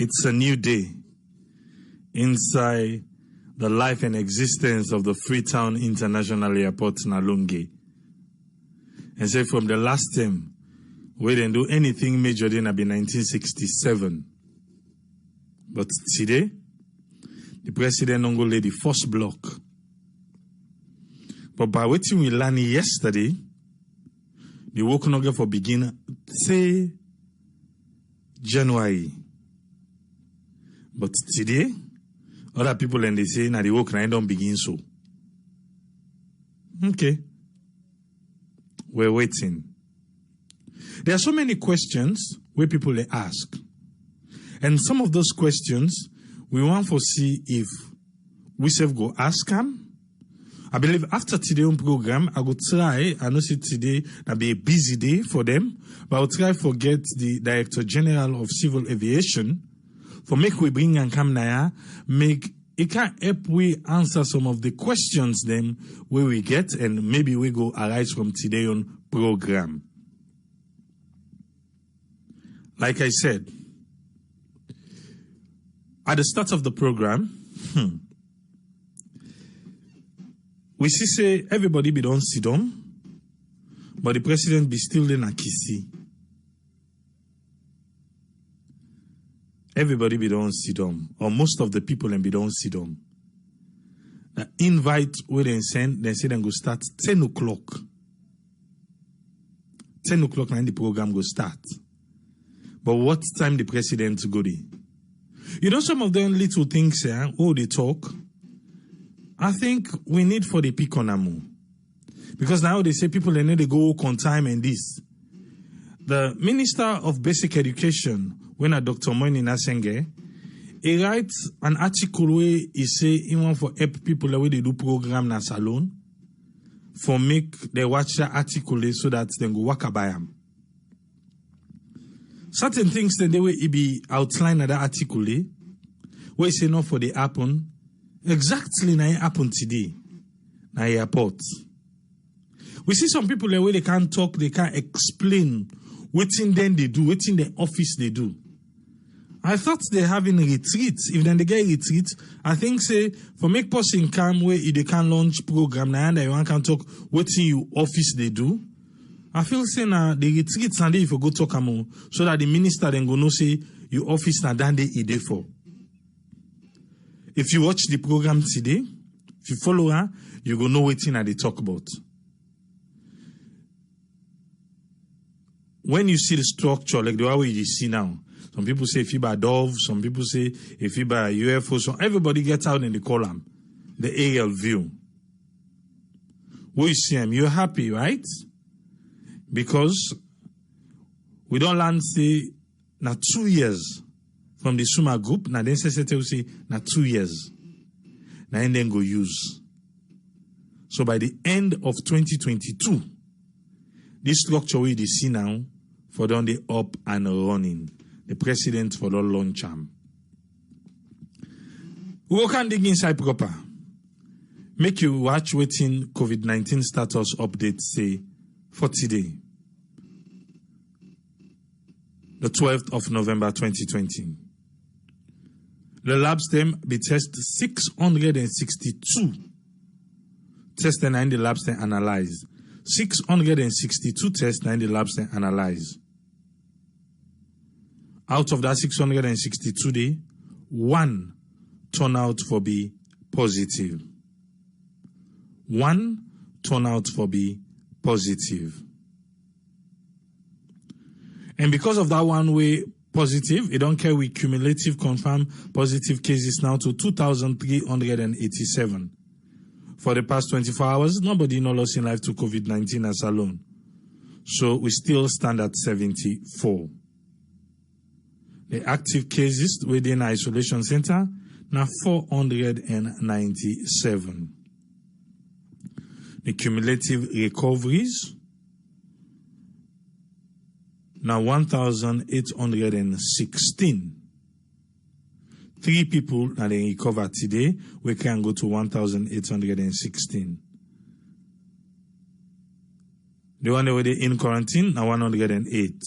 It's a new day inside the life and existence of the Freetown International Airport in Alunge. And say from the last time, we didn't do anything major in 1967. But today, the president don't go lay the first block. But by waiting we learned yesterday, the work not get for begin say January. But today, other people and they say now the work now don't begin so. Okay. We're waiting. There are so many questions where people they ask. And some of those questions we want to see if we self go ask them. I believe after today's program, I will try, I know see today will be a busy day for them, but I will try to get the Director General of Civil Aviation for make we bring and come now, make it can help we answer some of the questions them where we get, and maybe we go arise from today's program. Like I said, at the start of the program, we see say everybody be don't sit down, but the president be still in a kissy. Everybody be don't sit down, or most of the people and be don't sit down. The invite where they send, they say they go start 10 o'clock. 10 o'clock now the program go start. But what time the president go there? You know some of them little things here, they talk. I think we need for the pick on them. Because now they say people they need to go on time and this. The Minister of Basic Education, when Dr. Moini Nasenge, he writes an article where he say he want for help people the way they do program na salon for make they watch the article so that they go work by them. Certain things that they will be outlined at the article where he say no for the happen. Exactly now happen today na airport. We see some people the way they can't talk, they can't explain what in them they do, what in the office they do. I thought they having retreats. If then they get retreat, I think say for make person come where they can launch program now and one can talk what in your office they do. I feel say now the retreats and if you go talk among so that the minister then go no say your office na dan they ide for. If you watch the program today, if you follow her, you go know what they talk about. When you see the structure, like the way you see now, some people say if you buy Dove, some people say if you buy UFO, so everybody gets out in the column, the aerial view. What you see them, you're happy, right? Because we don't land say now 2 years. From the Suma group, now then say now 2 years. Now and then go use. So by the end of 2022, this structure we see now for down the up and running. The president for the launch arm. We can dig inside proper. Make you watch waiting COVID-19 status update say for today. The 12th of November 2020. The labs them be test 662 tests and the labs then analyze. 662 tests and the labs then analyze. Out of that 662 day, 1 turn out for be positive. 1 turn out for be positive. And because of that one way positive, it don't care with cumulative confirmed positive cases now to 2,387. For the past 24 hours, nobody no lost in life to COVID-19 as alone. So we still stand at 74. The active cases within isolation center now 497. The cumulative recoveries now 1,816. 3 people now they recover today. We can go to 1,816. The one that were in quarantine now 108.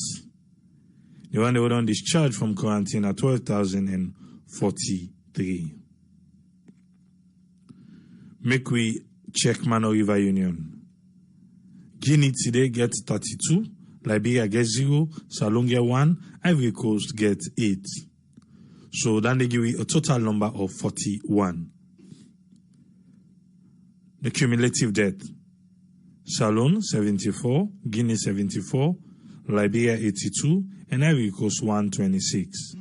The one they were on discharged from quarantine at 12,043. Make we check Mano River Union. Guinea today gets 32, Liberia gets 0, Salon get 1, Ivory Coast gets 8. So then they give you a total number of 41. The cumulative death. Salon 74, Guinea 74, Liberia 82, and Ivory Coast 126.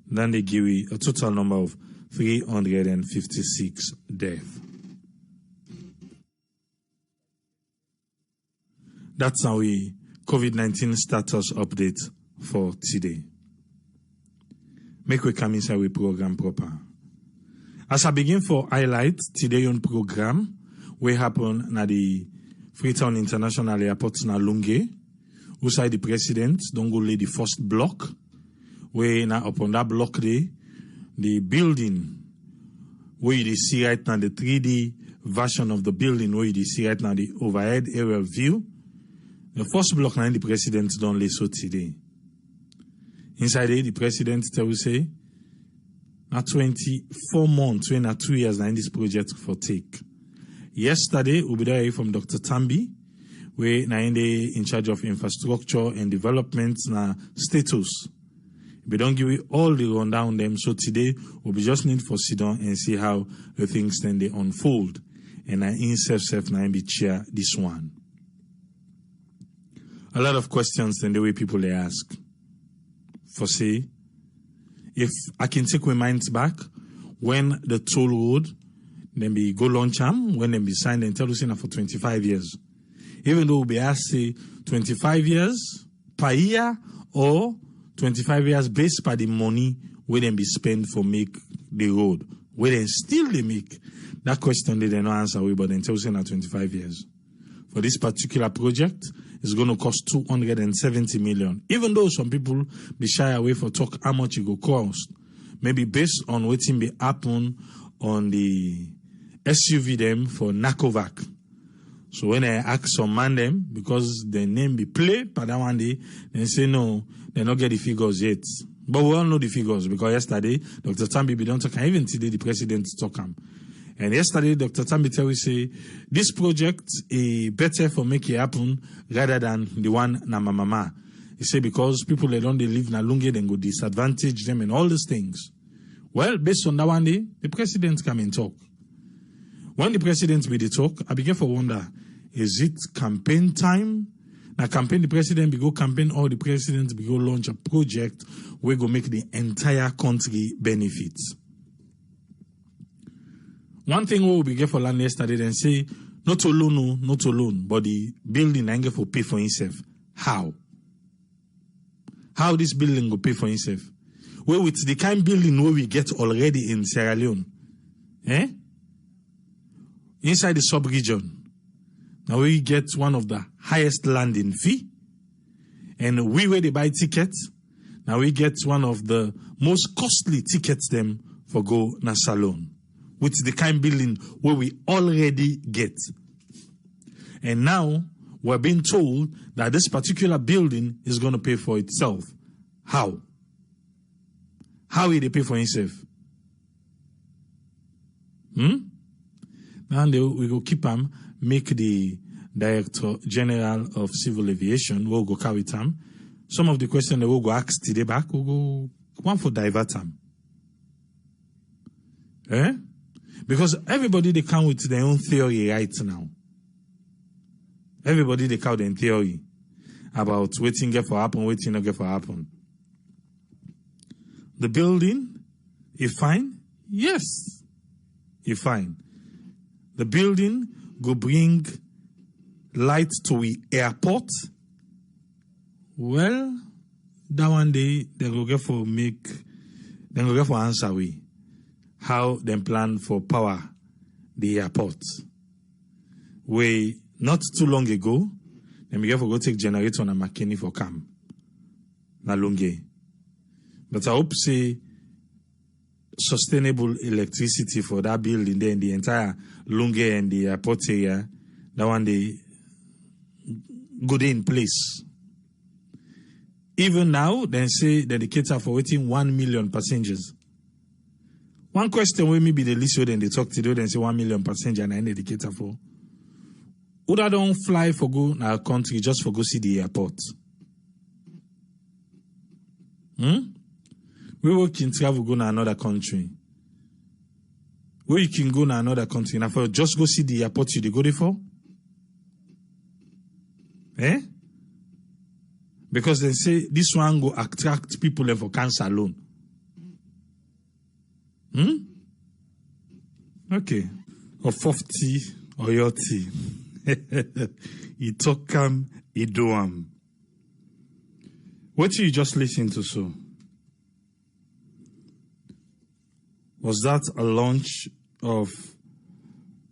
Then they give you a total number of 356 deaths. That's our COVID-19 status update for today. Make we come inside with program proper. As I begin for highlight today on program, we happen na the Freetown International Airport na Leone, outside the president don't go lay the first block. We now upon that block day, the building where you see right now the 3D version of the building where you see right now the overhead aerial view. The first block now the president don't lay so today. Inside it, the president tell we say, na 24 months, when 2 years now in this project for take. Yesterday, we be there from Dr. Tambi, we now in charge of infrastructure and development na status. We don't give you all the rundown them. So today, we just need for sit down and see how the things then they unfold. And I insert now be chair this one. A lot of questions and the way people they ask. For say, if I can take my minds back, when the toll road, then be go launch them, when they be signed and tell us for 25 years. Even though we be asked say 25 years per year or 25 years based by the money where they be spent for make the road, where they still they make. That question they don't answer we, but then tell us 25 years. For this particular project, it's going to cost 270 million. Even though some people be shy away for talk how much it will cost, maybe based on what be happen on the SUV them for Nakovac. So when I ask some man them, because the name be play, but that one day, they say no, they not get the figures yet. But we all know the figures because yesterday, Dr. Tambi be don't talk, and even today the president talk him. And yesterday, Dr. Tambi tell we say, this project is better for make it happen rather than the one na mama. He say because people they don't they live na Leone, then go disadvantage them and all these things. Well, based on that one day, the president come and talk. When the president be the talk, I begin for wonder, is it campaign time? Now campaign the president be go campaign or the president be go launch a project where go make the entire country benefit. One thing we will be get for land yesterday and say, not alone, but the building ain't get for pay for himself. How? How this building will pay for himself? Well, with the kind of building where we get already in Sierra Leone, inside the sub-region, now we get one of the highest landing fee, and we where they buy tickets, now we get one of the most costly tickets them for go na Salon. With the kind of building where we already get. And now we're being told that this particular building is going to pay for itself. How? How will they pay for itself? Now we go keep them, make the Director General of Civil Aviation, we'll go carry them. Some of the questions that we'll go ask today back, we'll go one for divert them. Because everybody they come with their own theory right now. Everybody they count their theory about waiting get for happen, waiting not get for happen. The building is fine? Yes. It's fine. The building go bring light to the airport. Well, that one day they go get for answer we. How they plan for power the airport. We not too long ago, then we have to go take generator on a McKinney for Cam. Na Leone. But I hope say sustainable electricity for that building there in the entire Leone and the airport area, that one day good in place. Even now, they say that the cater for waiting 1 million passengers. One question will maybe the least when they talk to you, then say 1 million passengers and I need the cater for. Would I don't fly for go in our country just for go see the airport? We work in travel go to another country. Where you can go to another country now for just go see the airport you go there for? Eh? Because they say this one go attract people for cancer alone. Okay. Or 50 or your tea. He talk him, he do him. What you just listened to, so? Was that a launch of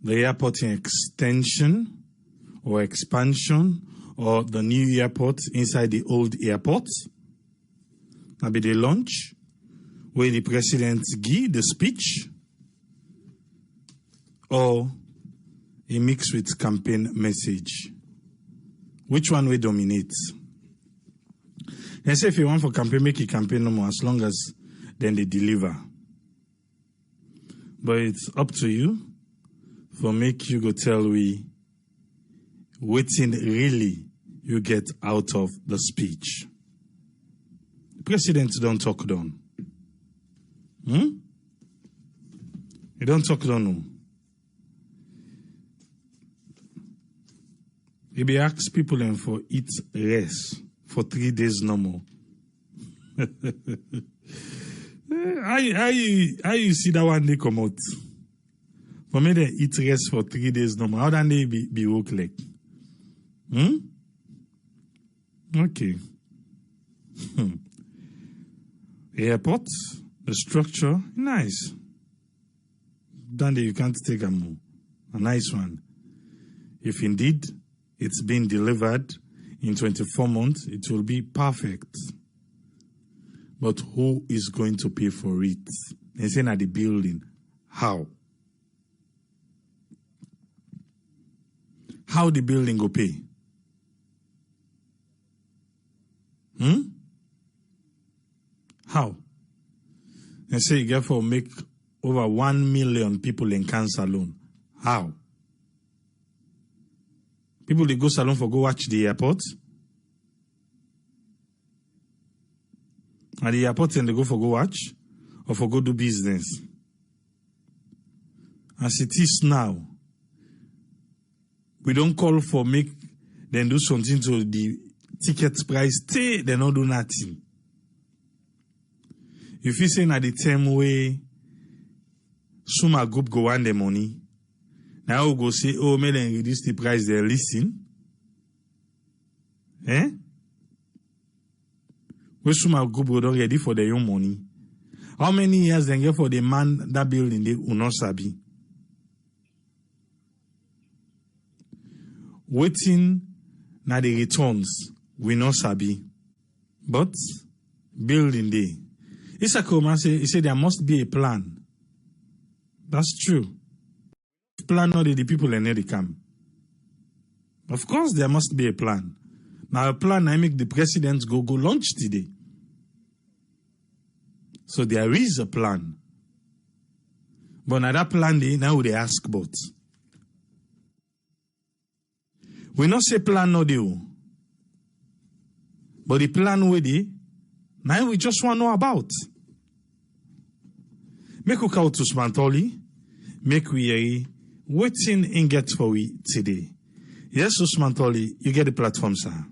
the airport in extension or expansion or the new airport inside the old airport? Maybe the launch where the president give the speech, or a mix with campaign message. Which one will dominate? And say if you want for campaign, make a campaign no more, as long as then they deliver. But it's up to you for make you go tell we waiting really you get out of the speech. The president don't talk down. You don't talk down, no. He be ask people and for eat rest for 3 days no more. How you see that one day come out? For me, they eat rest for 3 days no more. How then they be work like? Okay. Airport, the structure, nice. Then you can't take a more. A nice one. If indeed it's been delivered in 24 months, it will be perfect. But who is going to pay for it? They say at the building. How? How the building go pay? How? They say therefore make over 1 million people in cancer alone. How? People they go salon for go watch the airport. At the airport and they go for go watch or for go do business. As it is now, we don't call for make them do something to the ticket price. They don't do nothing. If you say at the time way Suma group go want the money, now we go say, oh, may they reduce the price they listen. Eh? We Suma group go don't ready for their own money. How many years they get for the man that building they will not sabi? Waiting na the returns we not sabi. But building day. Isakoma say he said there must be a plan. That's true. Plan not the people and they come. Of course there must be a plan. Now a plan I make the president go launch today. So there is a plan. But now that plan they now they ask about. We not say plan no deal. But the plan we dey, now we just want to know about. Make we call to Smantoli, make we waiting and get for we today. Yes, Smantoli, you get the platform, sir.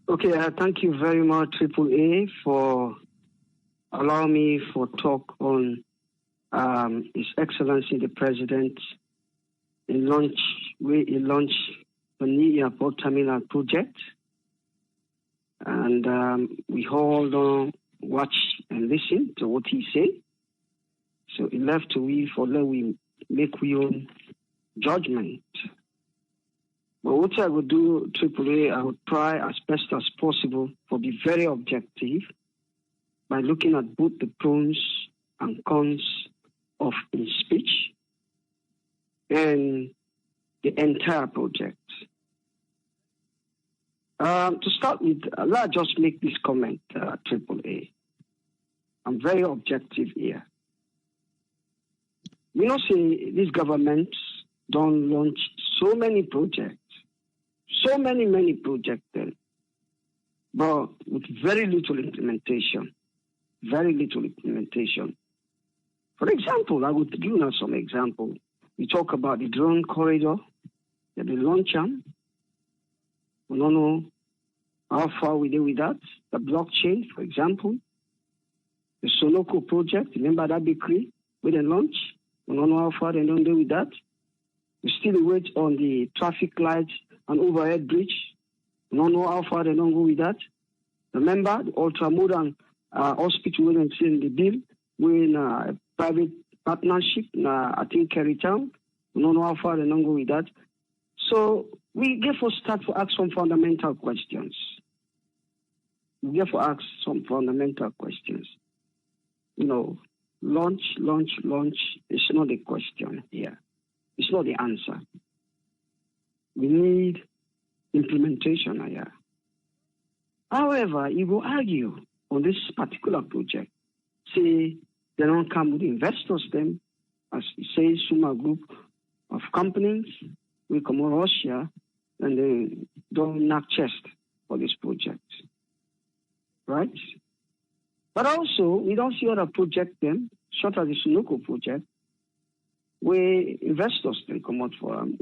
Okay, thank you very much, Triple A, for allowing me for talk on His Excellency the President. He launched the new airport terminal project, and we all don't watch and listen to what he say. So it left to we for let we make we own judgment. But what I would do, AAA, I would try as best as possible for be very objective by looking at both the pros and cons of his speech and the entire project. To start with, let's just make this comment, AAA. I'm very objective here. You know, say these governments don't launch so many projects, many projects then, but with very little implementation. Very little implementation. For example, I would give you some example. We talk about the drone corridor, the launch them. We don't know how far we did with that. The blockchain, for example. The Sonoko project, remember that decree with the launch? We don't know how far they don't do with that. We still wait on the traffic lights and overhead bridge. We don't know how far they don't go with that. Remember the ultramodern hospital when it's in the bill, we're in a private partnership, I think Freetown. We don't know how far they don't go with that. So we therefore start to ask some fundamental questions. You know, launch is not the question here. It's not the answer. We need implementation here. However, you will argue on this particular project, say they don't come with investors then, as you say, Suma group of companies will come from Russia and they don't knock chest for this project. Right? But also, we don't see other projects then, short as the Sunoco project, where investors can come out for them.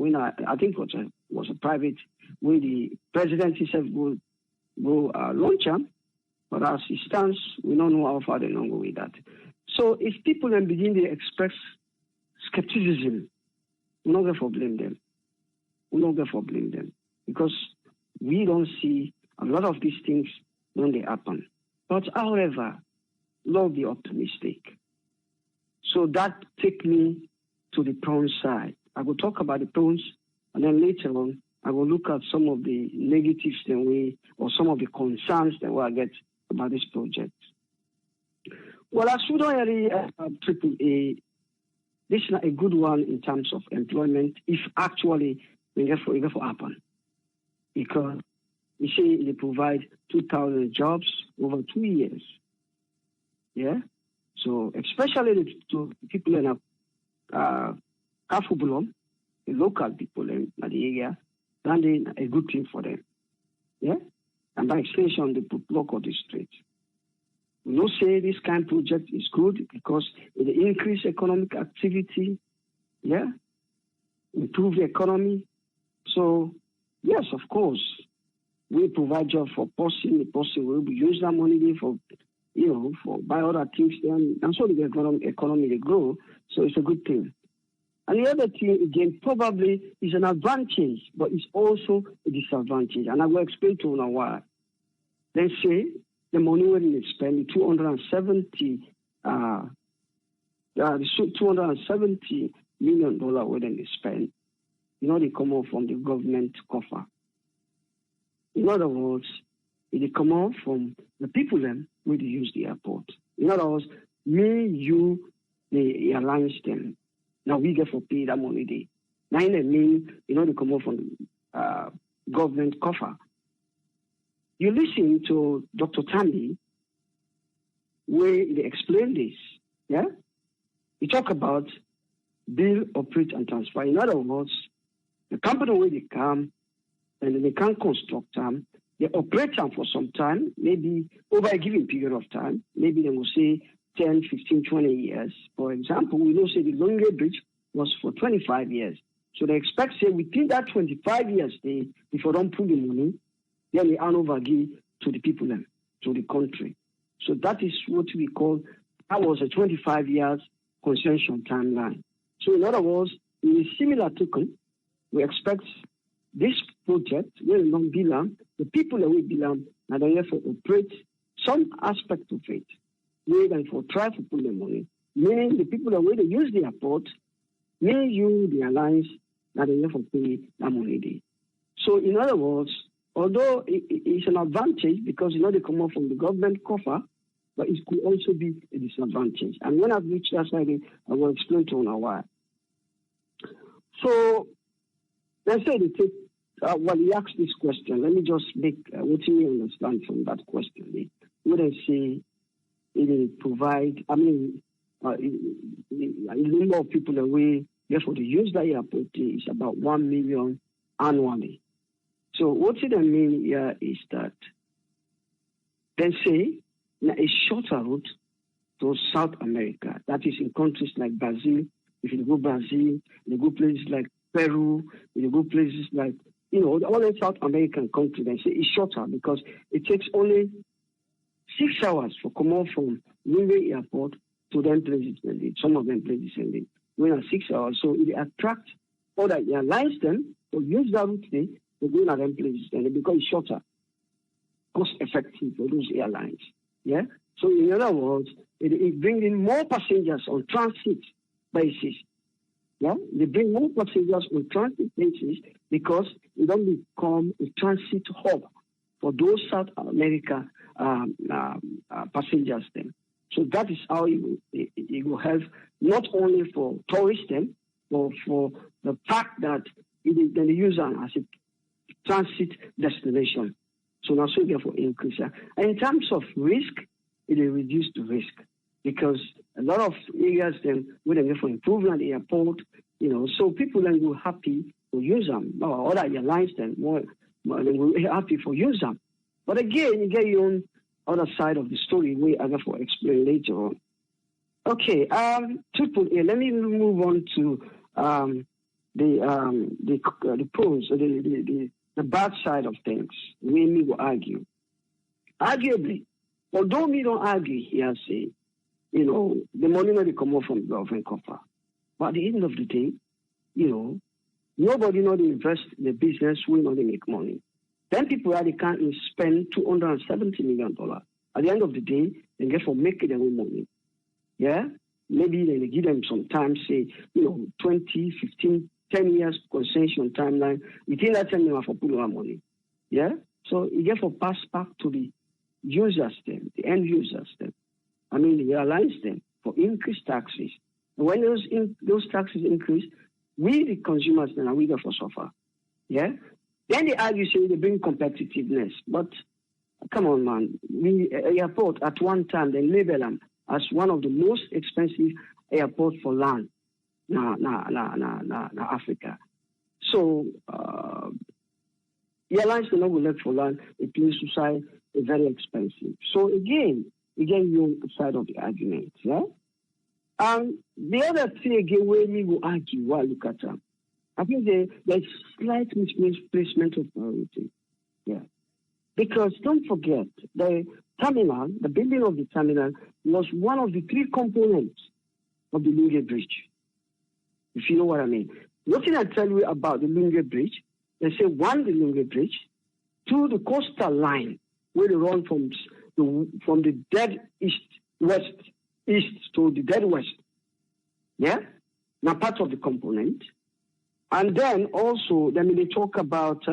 I think it was a private, where the president himself will launch them. But as it stands, we don't know how far they don't go with that. So if people then begin to express skepticism, we're not going to blame them. Because we don't see a lot of these things when they happen. But however, Lord be optimistic. So that takes me to the pros side. I will talk about the pros, and then later on, I will look at some of the negatives or some of the concerns that we get about this project. Well, as we don't really AAA, this is not a good one in terms of employment, if actually it will happen. Because we say they provide 2,000 jobs over 2 years. Yeah? So, especially to people in Kafubulom, the local people in the area, then a good thing for them. Yeah? And by extension, the local district. We don't say this kind of project is good because it increase economic activity, yeah, improve the economy. So, yes, of course, we provide job for person. The person will use that money for, for buy other things. Then, and so the economy they grow. So it's a good thing. And the other thing, again, probably is an advantage, but it's also a disadvantage. And I will explain to you now why. They say the money when they spend $270 million when they spend, they come out from the government coffer. In other words, they come out from the people then when they use the airport. In other words, the airlines them. Now we get for pay that money they. Now they come out from the government coffer. You listen to Dr. Tambi, where they explain this, yeah? He talk about build, operate, and transfer. In other words, the company where they come, and they can construct them, they operate them for some time, maybe over a given period of time, maybe they will say 10, 15, 20 years. For example, we know say the Leone Bridge was for 25 years. So they expect, say, within that 25 years, if they don't pull the money, then they hand over to the people and to the country. So that is what we call, that was a 25 years concession timeline. So in other words, in a similar token, we expect this project will not belong, the people that will belong, and they therefore operate some aspect of it, rather than for try to pull the money, meaning the people that will use the airport, may use the alliance, and they therefore pay that money. So in other words, although it's an advantage because they come out from the government coffer, but it could also be a disadvantage. And when I've reached that side, I will explain to you now why. So let's say they take well, he asked this question. Let me just make what you understand from that question. What I say, it provide, I mean, a number of people away, therefore the use that airport is about 1 million annually. So what it mean here is that, then say, a shorter route to South America, that is in countries like Brazil. If you go Brazil, you go places like Peru, you go places like, all the South American countries, they say it's shorter because it takes only 6 hours for come out from Leone Airport to them places, some of them places, and they 6 hours. So it attracts other airlines then to use that route to go to them places, and because it's shorter, cost effective for those airlines. Yeah. So in other words, it brings in more passengers on transit basis. Yeah, they bring more passengers on transit basis because it don't become a transit hub for those South America passengers then. So that is how it will help not only for tourists then, but for the fact that they use them as a transit destination. So now so therefore increase. And in terms of risk, it will reduce the risk because a lot of areas then where they go for improvement the airport, so people then will happy to use them. Or other airlines then more they will be happy for use them. But again, you get your own other side of the story we are therefore explain later on. Okay, let me move on to the pros, the bad side of things. We will argue. Arguably, although we don't argue here, say, the money not come out from the government coffer. But at the end of the day, nobody not invest in the business, we not make money. Then people they can't spend $270 million. At the end of the day, they get for making their own money. Yeah? Maybe they give them some time, say, 20, 15, 10 years concession timeline. Within that time, they have for put more money. Yeah? So you get for pass back to the users then, the end users then. I mean, the airlines then for increased taxes. And when those taxes increase, we the consumers then are we there for suffer. Yeah? Then they argue, say they bring competitiveness. But come on, man. We airport at one time they label them as one of the most expensive airports for land. Africa. So airlines do not go left for land. A place to say is very expensive. So again, your side of the argument. Yeah. The other thing again, where we will argue, look at them. I think there's slight misplacement of priority. Yeah. Because don't forget, the terminal, the building of the terminal was one of the 3 components of the Leone Bridge. If you know what I mean. What can I tell you about the Leone Bridge? They say 1, the Leone Bridge, 2, the coastal line, where they run from the dead east to the dead west. Yeah? Now part of the component. And then also, then they talk about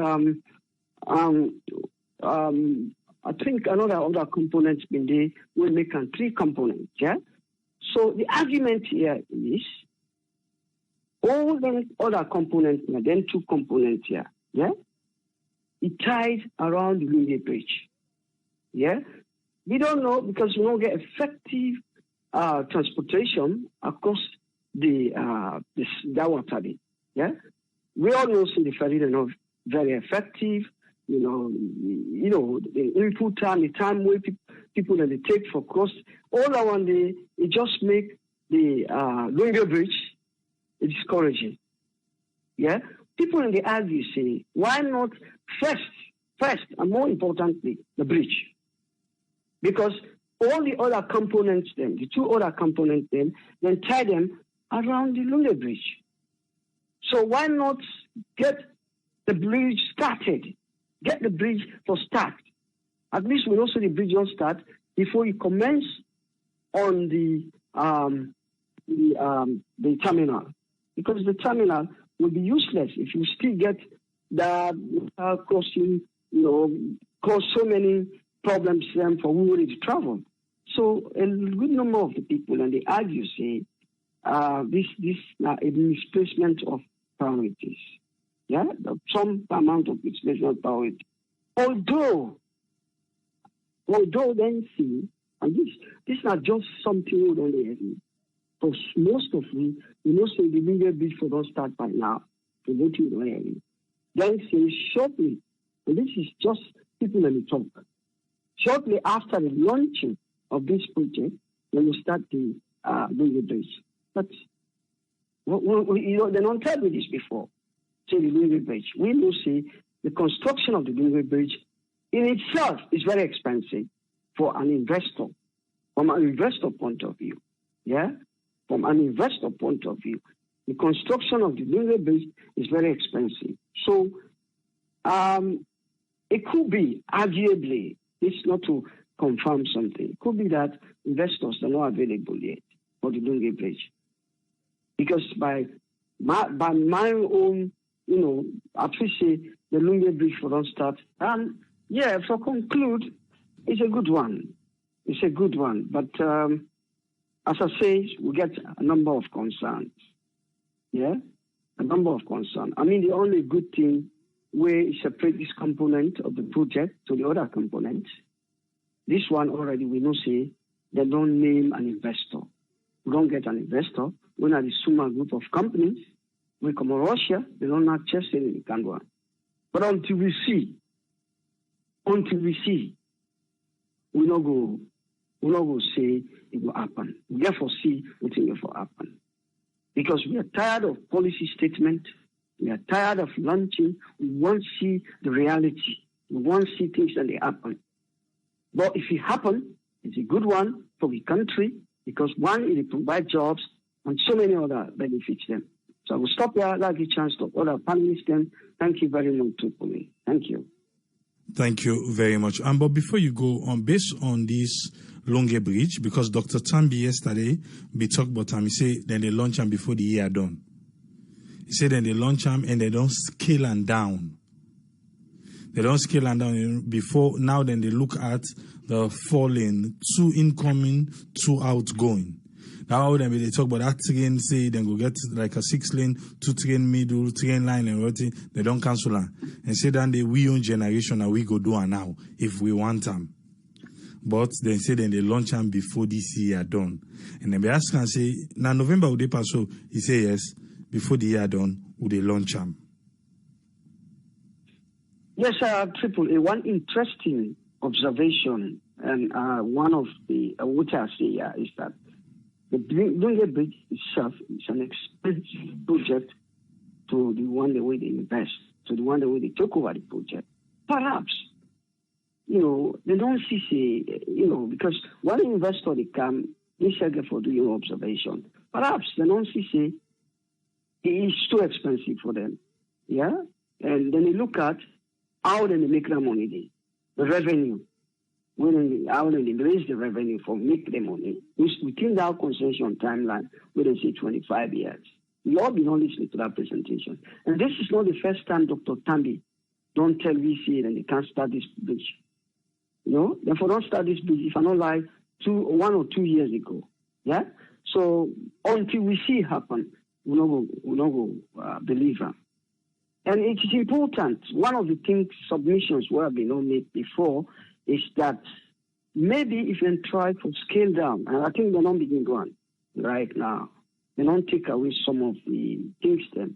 I think other components in there will make 3 components, yeah? So the argument here is all the other components, then 2 components here, yeah? It ties around the Leone Bridge, yeah? We don't know because we don't get effective transportation across the water, yeah? We all know the ferry are not very effective. The input time, the time where people that they take for cost, all that one day, it just make the Leone Bridge discouraging. Yeah? People in the argue say, why not first, and more importantly, the bridge? Because all the other components then, the 2 other components then tie them around the Leone Bridge. So why not get the bridge started? Get the bridge for start. At least we know so the bridge don't start before you commence on the terminal. Because the terminal will be useless if you still get that crossing, cause so many problems for who wanted to travel. So a good number of the people, and they argue, say, this a misplacement of priorities. Yeah, some amount of installation power. Although then see, and this is not just something we don't hear. Because most of me, say the Leone Bridge for don't start by now. To go to the area. Then say shortly, and this is just people in the talk. Shortly after the launching of this project, when you start the Leone Bridge. But they don't tell me this before. Say the Leone Bridge. We will see the construction of the Leone Bridge in itself is very expensive for an investor, from an investor point of view. Yeah? From an investor point of view, the construction of the Leone Bridge is very expensive. So it could be, arguably, it's not to confirm something. It could be that investors are not available yet for the Leone Bridge. Because by my own, I appreciate the Leone Bridge for don't start. And yeah, for conclude, it's a good one. It's a good one. But as I say, we get a number of concerns. Yeah? A number of concerns. I mean, the only good thing where you separate this component of the project to the other components, this one already we know say they don't name an investor. We don't get an investor. When at the Suma group of companies, we come from Russia, they don't have chest in the Kandwa. But until we see, we not go say it will happen. We therefore see what it will happen. Because we are tired of policy statement. We are tired of launching. We want to see the reality. We want to see things that they happen. But if it happens, it's a good one for the country because one, it provides jobs and so many other benefits them. So I will stop there. I'd like a chance to other panelists then. Thank you very much for me. Thank you. Thank you very much. But before you go on, based on this Leone Bridge, because Dr. Tambi yesterday, we talked about him, he said then they launch them before the year done. He said then they launch them and they don't scale them down. They don't scale them down before, now then they look at the 4-lane, 2 incoming, 2 outgoing. Now then they talk about that train, say then go get like a 6-lane, 2 train middle, train line and everything. They don't cancel them. And say then we own generation and we go do it now if we want them. But they say then they launch them before this year done. And then they ask and say, now November would they pass? So he say yes, before the year done, would they launch them? Yes, Triple A. One interesting observation, and one of the what I say is that the Leone Bridge itself is an expensive project to the one the way they invest, to the one the way they take over the project. Perhaps, they don't see, because one investor they come, they say for doing observation. Perhaps they don't see, it is too expensive for them. Yeah? And then they look at how then they make their money, the revenue. How then they raise the revenue for make the money. Within that concession timeline, we don't say 25 years. We all been listening to that presentation. And this is not the first time Dr. Tambi don't tell VC and they can't start this bridge. Therefore don't start this bridge, if I don't lie, 1 or 2 years ago. Yeah? So until we see it happen, we don't go believe her. And it is important. One of the things, submissions we have been made before is that maybe if you try to scale down, and I think they're not begin going right now, they don't take away some of the things then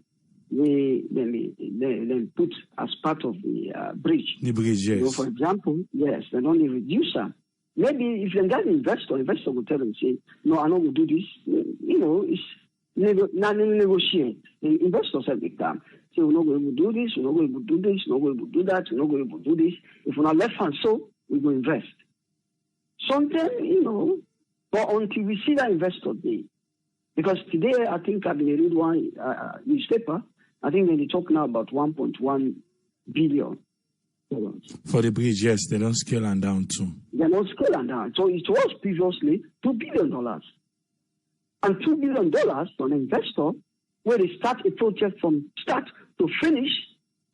they put as part of the bridge. The bridge, yes. For example, yes, they don't reduce them. Maybe if you get an investor will tell them, say, no, I'm not going to do this. It's not negotiate. The investors have become. Say, we're not going to do this, we're not going to do this, we're not going to do that, we're not going to do this. If we're not left hand so, we will invest. Sometimes, but until we see that investor day, because today I think I've been reading one newspaper, I think they talk now about 1.1 billion. For the bridge, yes, they don't scale them down too. They don't scale them down. So it was previously $2 billion. And $2 billion to an investor where they start a project from start to finish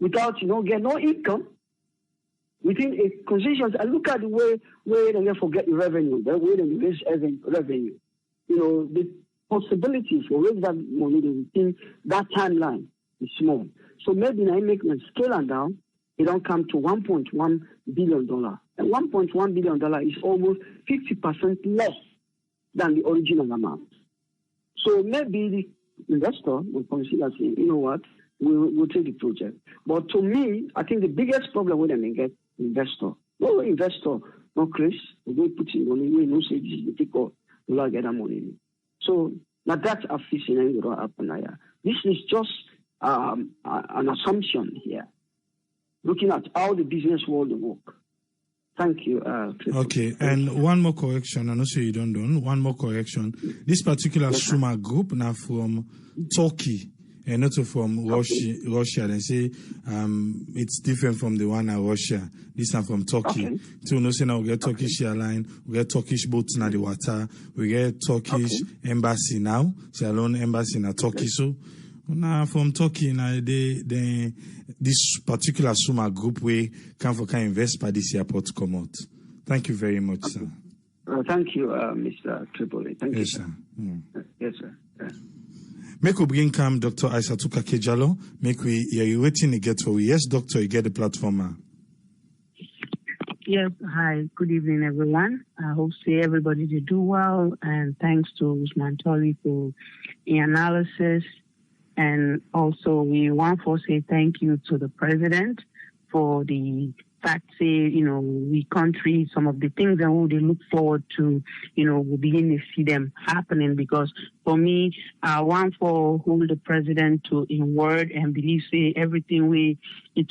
without, get no income within a concession. And look at the way they forget the revenue, the way they raise revenue. The possibilities for raise that money within that timeline, is small. So maybe I make a scale and down, it don't come to $1.1 billion. And $1.1 billion is almost 50% less than the original amount. So maybe the investor will consider saying, you know what, we'll take the project. But to me, I think the biggest problem with them get investor. No investor, no Chris, we put in money, we know say this is the ticket, we'll get that money. So now that's a fishing and will happen here. This is just an assumption here, looking at how the business world work. Thank you. Okay, and one more correction. I know you don't know. One more correction. This particular Suma group now from Turkey and not from Russia. They say it's different from the one in Russia. This one from Turkey. Okay. So no say now we get Turkish airline, we get Turkish boats in the water, we get Turkish embassy now. Leone embassy in Turkey. So now from Turkey now this particular Suma group we can invest by this airport to come out. Thank you very much, sir. Thank you, Mr. Tripoli. Thank you, sir. Yes, sir. Make we bring come Dr. Aissatou Kakejalo. Make we you waiting to get for we. Yes, doctor, you get the platform. Yes, hi, good evening, everyone. I hope everybody to do well, and thanks to Usman Tori for the analysis. And also, we want to say thank you to the president for the fact, we country, some of the things that we look forward to, we begin to see them happening. Because for me, I want to hold the president to in word and believe, everything we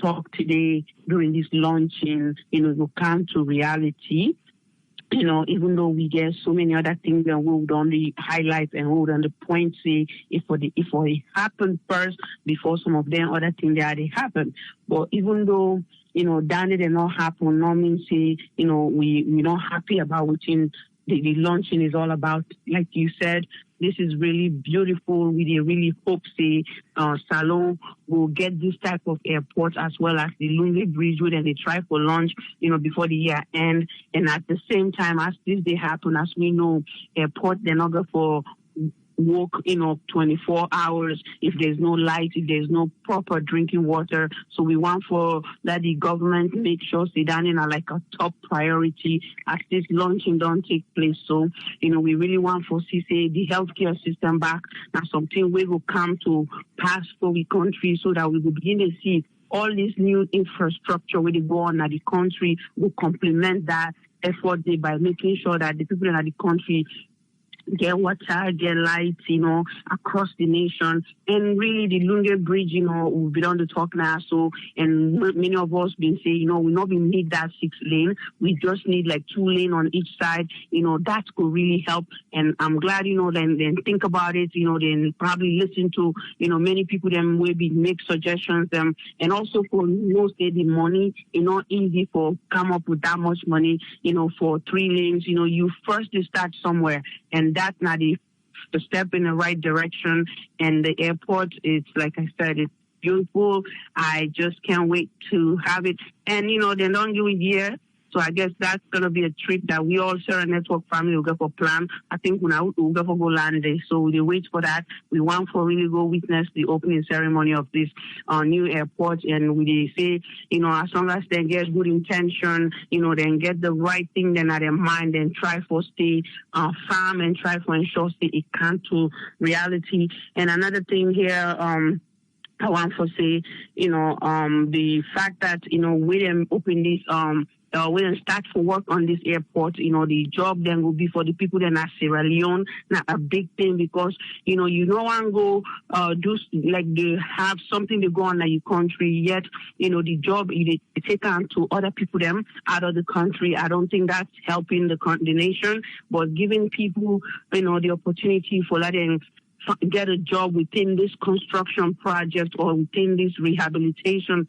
talk today during this launching, will come to reality. Even though we get so many other things that we would only highlight and hold on the point, say, if it happened first before some of them other things that they happen. But even though, that did not happen, no means say, we're not happy about what the launching is all about. Like you said, this is really beautiful. We really hope, Salon will get this type of airport as well as the Leone Bridge, and they try for launch, before the year end. And at the same time, as this day happen, as we know, airport, they're not going for work, 24 hours if there's no light, if there's no proper drinking water. So we want for that the government make sure Sudan are like a top priority as this launching don't take place. So, we really want for the healthcare system back. Now something we will come to pass for the country so that we will begin to see all this new infrastructure with the go on at the country will complement that effort by making sure that the people in the country get water, get light, across the nation. And really the Leone Bridge, we've been on the talk now. So, and many of us been saying, we not been need that 6 lane. We just need like 2 lane on each side. That could really help. And I'm glad, then think about it, then probably listen to, many people then maybe make suggestions. And also for the money, not easy for come up with that much money, for 3 lanes, you first start somewhere. And that's not the step in the right direction. And the airport, it's like I said, it's beautiful. I just can't wait to have it. And, they don't do it here. So I guess that's going to be a trip that we all share a network family will go for plan. I think we'll go for go land day. So we wait for that. We want for really go witness the opening ceremony of this new airport. And we say, as long as they get good intention, then get the right thing then at their mind and try for stay firm and try for ensure it can to reality. And another thing here, I want to say, the fact that, we didn't open this, we didn't start for work on this airport, the job then will be for the people that are Sierra Leone. Not a big thing because, you don't want to go do like they have something to go on in your country yet, the job they take on to other people them out of the country. I don't think that's helping the nation, but giving people, the opportunity for letting get a job within this construction project or within this rehabilitation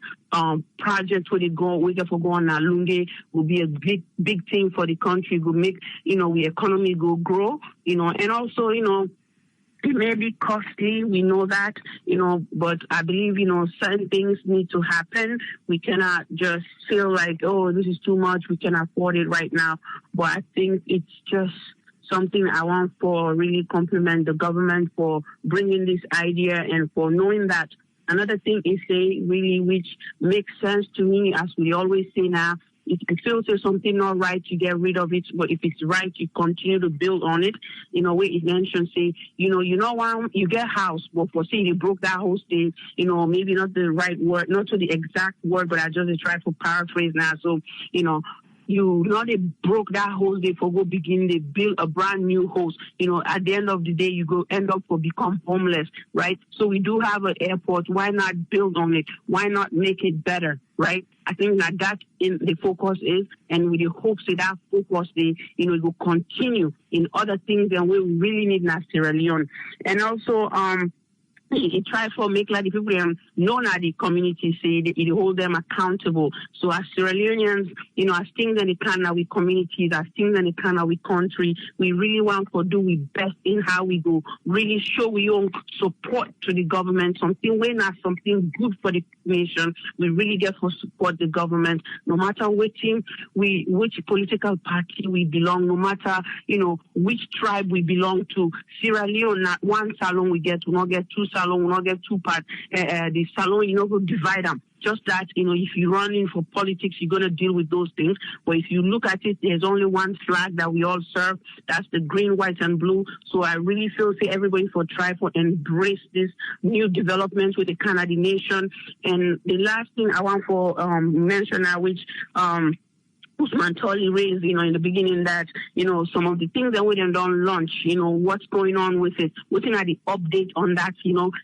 project where we go on Leone will be a big thing for the country. Will make the economy go grow. And also it may be costly, we know that, but I believe, certain things need to happen. We cannot just feel like, oh, this is too much, we can afford it right now. But I think it's just something I want for really compliment the government for bringing this idea and for knowing that another thing is really which makes sense to me, as we always say now, if you feel there's something not right, you get rid of it. But if it's right, you continue to build on it. In a way, it mentions, say, why you get house, but for say they broke that whole thing, maybe not the right word, not to the exact word, but I just try to paraphrase now. So, they broke that house, they for go begin, they build a brand new house. At the end of the day, you go end up for become homeless, right? So we do have an airport. Why not build on it? Why not make it better, right? I think that in the focus is, and with the hopes that focus, it will continue in other things that we really need in Sierra Leone. And also, it tries to make like the people known at the community, say it hold them accountable. So as Sierra Leoneans, as things in the Canada with communities, as things in the Canada with country, we really want to do we best in how we go, really show we own support to the government, something when not something good for the nation. We really get to support the government, no matter which political party we belong, no matter, which tribe we belong to. Sierra Leone, not one salon we not get two salon, we not get two parts. The salon, go divide them. Just that, if you run in for politics, you're going to deal with those things. But if you look at it, there's only one flag that we all serve. That's the green, white, and blue. So I really feel, everybody for try for embrace this new development with the Canadian nation. And the last thing I want to mention now, which Usman Tolly raised, in the beginning, that, some of the things that we don't launch, what's going on with it, looking at the update on that,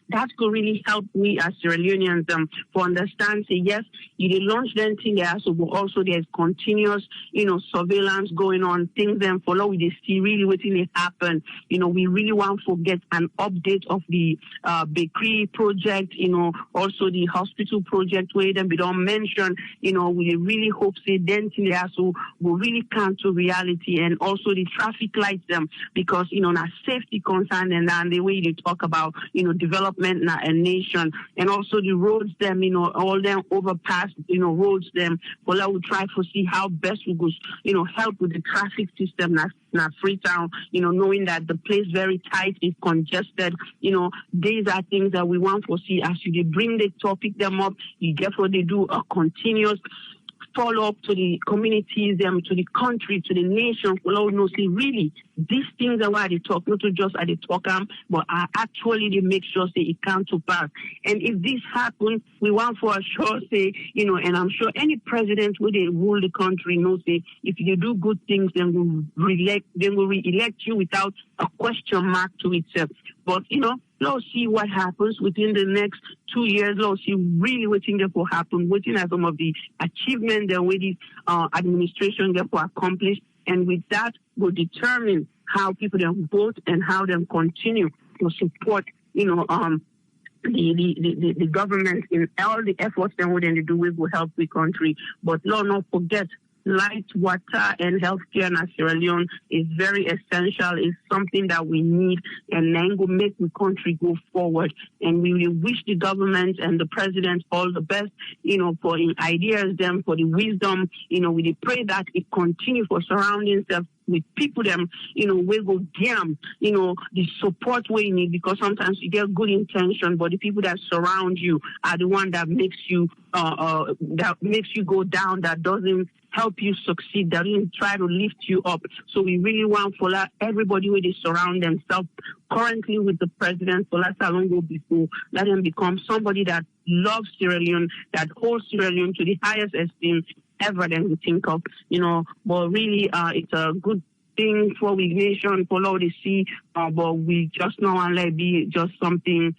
that could really help we as Sierra Leoneans for understand, say, yes, you launch them thing there, so but also there's continuous, surveillance going on, things then follow, we see really what they happen. We really want to get an update of the bakery project, also the hospital project where them we don't mention, we really hope say then so we really come to reality, and also the traffic lights because now safety concern and the way they talk about development in a nation, and also the roads all them overpass roads well, I will try to see how best we could help with the traffic system na Freetown, knowing that the place very tight, is congested. These are things that we want to see as you bring the topic them up. You get what they do, a continuous follow up to the communities, to the country, to the nation. Well, see, really, these things are why they talk, not just at the talk, but actually they make sure say it comes to pass. And if this happens, we want for sure say, and I'm sure any president who they rule the country knows say if you do good things, then we'll re-elect you without a question mark to itself. But let's see what happens within the next 2 years. Let's see really what things will happen, waiting at some of the achievements that with the administration get to accomplish. And with that, will determine how people then vote and how them continue to support, the government in all the efforts that we're going to do will help the country. But Lord, not forget, light, water, and healthcare in Sierra Leone is very essential. It's something that we need, and then will make the country go forward. And we will wish the government and the president all the best, for the ideas, for the wisdom. We pray that it continue for surrounding itself with people we go damn, the support we need, because sometimes you get good intention, but the people that surround you are the one that makes you go down, that doesn't help you succeed, that doesn't try to lift you up. So we really want for everybody where they surround themselves currently with the president, for let alone go before, let them become somebody that loves Sierra Leone, that holds Sierra Leone to the highest esteem ever than we think of, but really it's a good thing for we nation, for all to see, but we just know and let be just something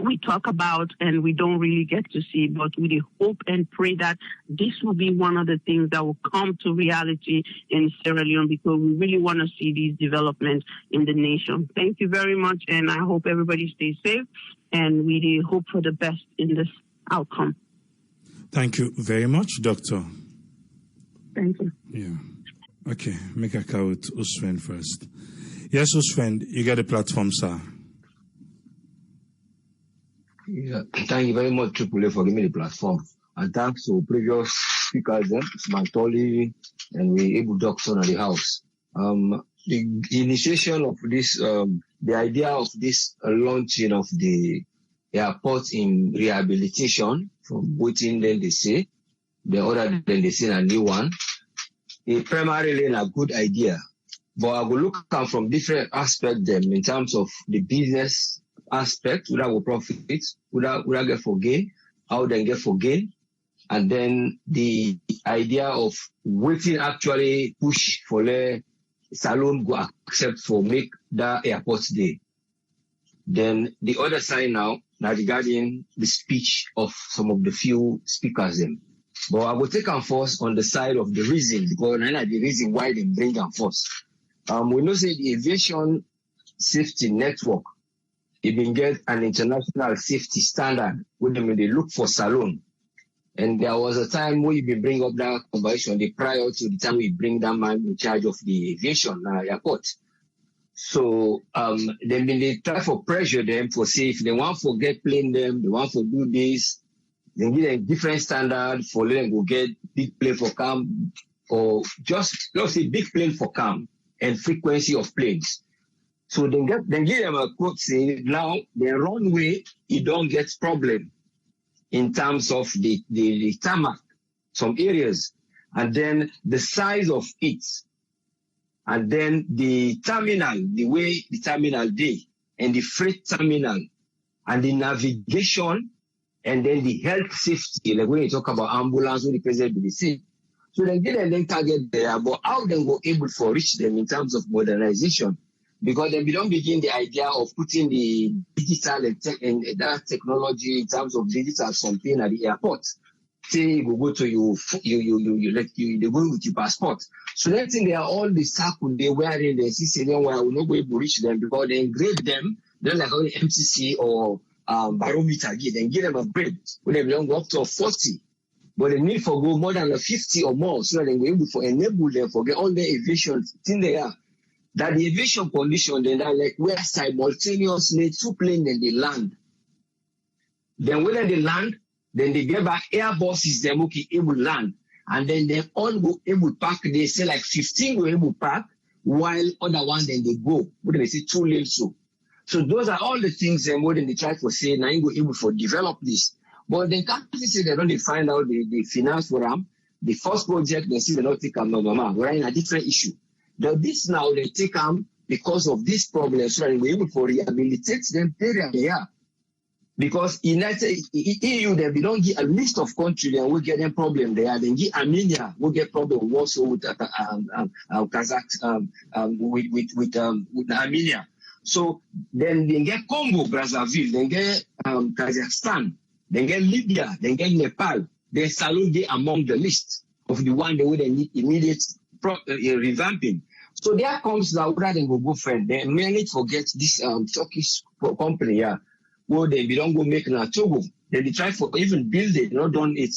we talk about and we don't really get to see. But we hope and pray that this will be one of the things that will come to reality in Sierra Leone, because we really want to see these developments in the nation. Thank you very much, and I hope everybody stays safe, and we hope for the best in this outcome. Thank you very much, Doctor. Thank you. Yeah. Okay, make a call with Usman first. Yes, Usman, you got the platform, sir. Yeah, thank you very much, Tripoli, for giving me the platform. And thanks to previous speakers, Mantoli and we able Doctor at the house. The initiation of this, the idea of this launching of the airport in rehabilitation from waiting, then they say, the other then they say a new one. It's primarily a good idea. But I will look at from different aspects them in terms of the business aspect, would I go profit, would I get for gain, how they get for gain, and then the idea of waiting actually push for the salon go accept for make that airport day. Then the other side now regarding the speech of some of the few speakers them. But I will take them first on the side of the reason, because the reason why they bring them first. We know say the aviation safety network, it been get an international safety standard with them when they look for salon. And there was a time where you been bring up that conversation prior to the time we bring that man in charge of the aviation airport. So they try for pressure them for say if they want to get plane them, they want to do this, they give them different standard for them go get big plane for cam, or just let's say big plane for cam and frequency of planes. So then give them a quote say now the runway it don't get problem in terms of the tarmac, some areas, and then the size of it, and then the terminal, the way the terminal day, and the freight terminal, and the navigation, and then the health safety, like when you talk about ambulance, when the president be the so then get them target there, but how they go able to reach them in terms of modernization, because then we don't begin the idea of putting the digital and that technology in terms of digital something at the airport. Say you go to they go with your passport. So that thing they are all the circle they wearing the CCN where I will not be able to reach them because they engrave them, then like only MCC or barometer, then give them a grade when they belong up to 40. But they need for go more than a 50 or more so that they will be able to enable them for get all the aviation thing they are. That the aviation condition then that like where simultaneously two planes then they land. Then when they land, then they get back Airbus them okay able land. And then they all go able park. They say like 15 go able park while other one then they go. What do they say 2 lanes so. So those are all the things them more than they try to say now you go able for develop this. But they can't say they don't find out the finance for them. The first project they see they not take them no mama. We're in a different issue. Now this now they take them because of this problem, so that we're able to rehabilitate them area they are. Because United EU they don't give a list of countries that will get them problem there. Then give Armenia will get problem also with Kazakh with Armenia. So then they get Congo, Brazzaville, then get Kazakhstan, then get Libya, then get Nepal. They salute among the list of the one they would need immediate revamping. So there comes the rather than go friend. They mainly forget this Turkish company, yeah, where they don't go make na Togo. Then they try for even build it, not done it.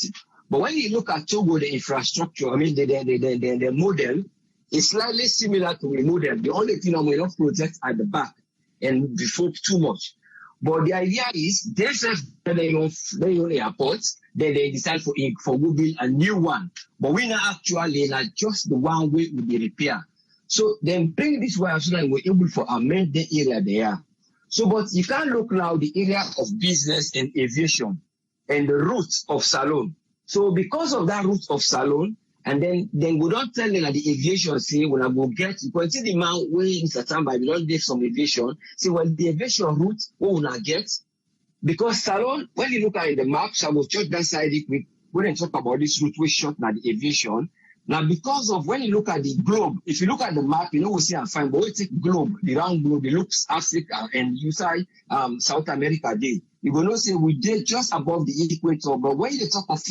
But when you look at Togo, the infrastructure, I mean the model is slightly similar to the model. The only thing we not project at the back and before too much. But the idea is they have their own airports, then they decide for we build a new one. But we not actually not just the one way with the repair. So then bring this way so that we're able to amend the area there. So but you can't look now the area of business and aviation and the route of salon. So because of that route of salon, and then we don't tell them that the aviation say when I go get you can see the man way in September we don't get some aviation. See well the aviation route what we not get because salon when you look at the maps I will check that side we wouldn't talk about this route we short now the aviation. Now because of when you look at the globe, if you look at the map, you know we see and fine, but we take globe, the round globe, it looks Africa and you say South America day. You will not say we did just above the equator, but when they talk of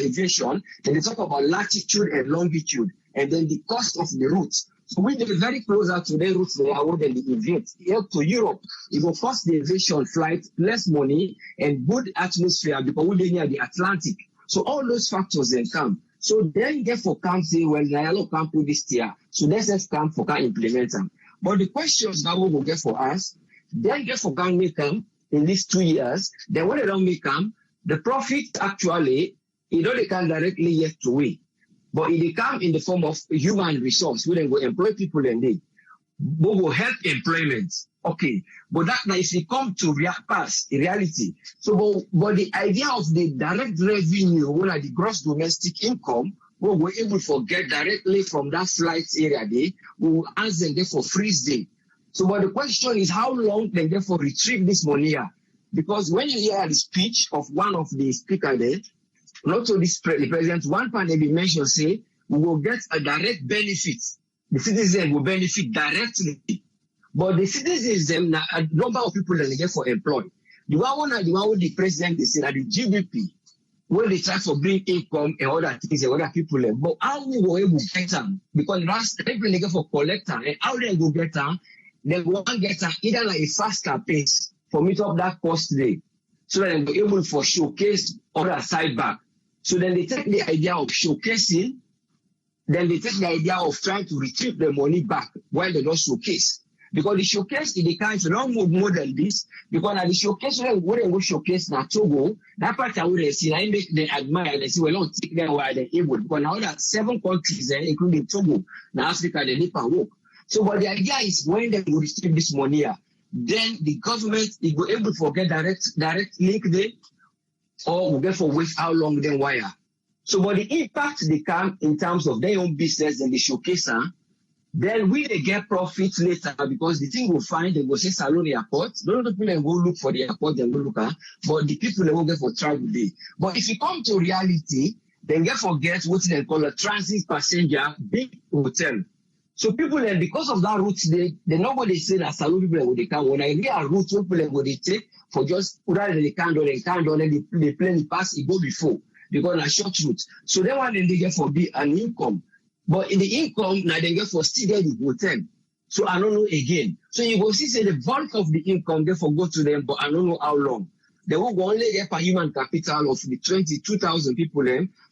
aviation, then they talk about latitude and longitude, and then the cost of the routes. So we are very closer to the routes they are than the aviate. Here to Europe, it will cost the aviation flight less money and good atmosphere because we're near the Atlantic. So all those factors then come. So then you get for camp say, well, Nayalo can't put this tier. So let's just camp for can implement them. But the questions now we will get for us, then get for can make them in these 2 years. Then when they don't make them, the profit actually, you know, they can directly yet to win. But it will come in the form of human resource. We then go employ people and they will help employment. okay. But that now if you come to reality. So but the idea of the direct revenue, when the gross domestic income, we were able to get directly from that flight area there, we will ask them there for freeze day. So but the question is how long they therefore retrieve this money here? Because when you hear the speech of one of the speakers there, not only the president, one part they mentioned say we will get a direct benefit. The citizens will benefit directly. But the citizens, them, a number of people that they get for employed. The one with the president, they say that the GDP, when they try to bring income and other things and other people, but how we were able to get them? Because that's everything they get for collector, and how they go get them, they go and get them either like a faster pace for meet up that cost today. So that they be able to showcase other side back. So then they take the idea of showcasing, then they take the idea of trying to retrieve the money back while they don't showcase. Because the showcase in the country don't move more than this. Because at the showcase, when they go showcase na Togo, that part I would see, I make them admire, they say, well, don't take them while they're able. Because now that 7 countries, including Togo, now Africa, they need to work. So, but the idea is when they will retrieve this money here, then the government is able to get direct link there, or will get for wait how long then wire. So, but the impact they come in terms of their own business and the showcase, then we they get profits later because the thing will find they will say Salon Airport. Don't the people go look for the airport, they go look at, but the people they will get for travel day. But if you come to reality, then get forget what they call a transit passenger big hotel. So people then because of that route they nobody say that Salon people will they come when I hear a route people will they take for just rather they can't do they plane pass it go before because a short route. So then one then they get for be an income. But in the income, now they get for still the hotel. So I don't know again. So you go see say the bulk of the income therefore go to them, but I don't know how long. They will only get per human capital of the 22,000 people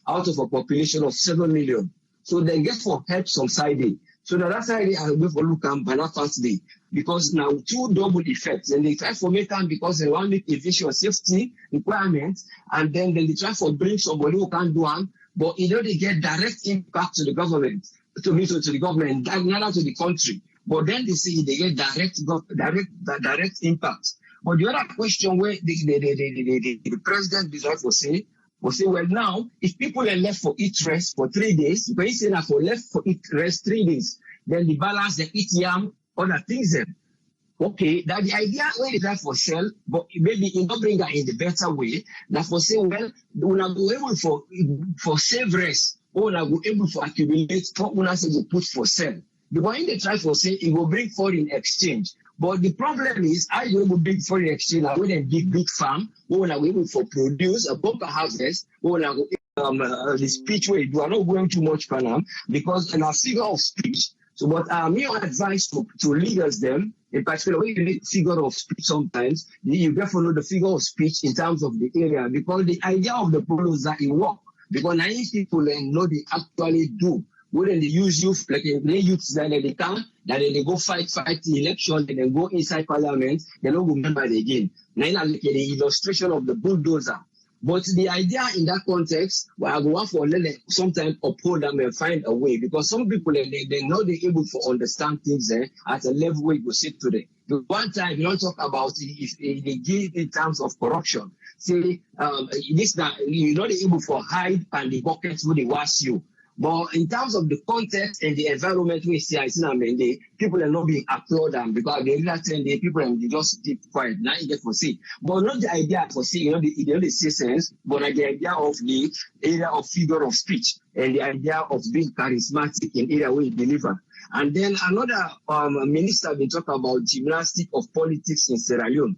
out of a population of 7 million. So they get for help some side day. So the other side I will go for look by that first day. Because now 2 double effects. And they try for make time because they want make aviation safety requirements, and then they try for bring somebody who can do them. But you know they get direct impact to the government, to the government, not to the country. But then they say they get direct impact. But the other question where the president deserves to say, well now, if people are left for eat rest for 3 days, if they say that for left for eat rest 3 days, then the balance they eat yam, other things then. Okay, that the idea when they try for sell, but maybe it not bring that in the better way. That for say, well, when I go able for save rest, or when I go able for accumulate, when I say go put for sell. Because when they try for say, it will bring foreign exchange. But the problem is, I go able big foreign exchange, I go then big farm, or when I go able for produce a bumper harvest, or when I go the speech way, do I not going too much for them because in our figure of speech. So, but your advice to leaders them, in particular, when you need figure of speech sometimes, you get to know the figure of speech in terms of the area, because the idea of the problem is that it work. Because naive people know they actually do. When they use youth, like they youth that they come, that they go fight the election, then they go inside parliament, they don't remember it again. Now, like the illustration of the bulldozer. But the idea in that context, well, I go out for sometimes uphold them and find a way, because some people they know they're able to understand things at a level where you go sit today. But one time you don't talk about if they give in terms of corruption. Say this that you're not able to hide and the buckets where they wash you. But in terms of the context and the environment we see, I see them and the people are not being applauded because they really tell the people and they just keep quiet. Now you get for see. But not the idea for see, the say sense, but like the idea of the area of figure of speech and the idea of being charismatic in area where you deliver. And then another minister been talking about gymnastics of politics in Sierra Leone.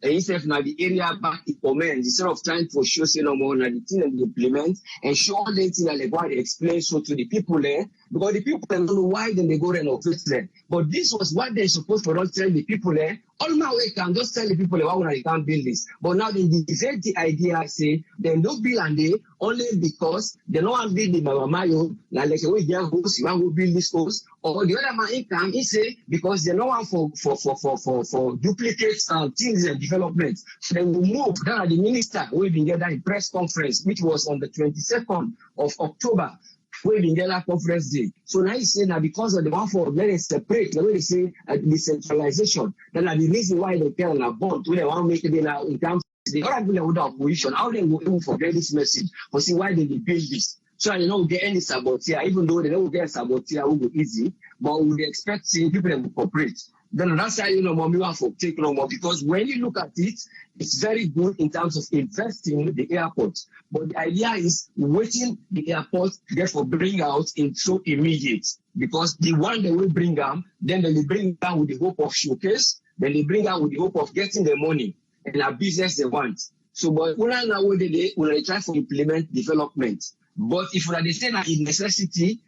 And instead now the area back in command, instead of trying to show say no more, now the thing that they implement and show all the things that they go and explain so to the people there, because the people don't know why then they go and operate there. But this was what they're supposed to not tell the people there. All my way can just tell the people why they can't build this. But now they defend the idea, say they don't build and they only because they don't want to build the Mamayo, like the way they are host, you want to build this host, or the other man income is say because they don't want for duplicates things and development. So they will move down the minister will be together in press conference, which was on the 22nd of October. where we get a conference day. So now you say that because of the one for very separate, the way they say decentralization, then the reason why they tell a board to they want to make it in terms of the other people with the opposition, how they will even forget this message, or see why they build this. So you know get any saboteur, even though they don't get saboteur will be easy, but we expect people to cooperate. Then that's how we want to take no more, because when you look at it, it's very good in terms of investing in the airport. But the idea is waiting the airport get for bring out in so immediate, because the one they will bring down, then they will bring down with the hope of showcase, then they bring down with the hope of getting the money and a business they want. So, but when they try to implement development. But if they say that in necessity,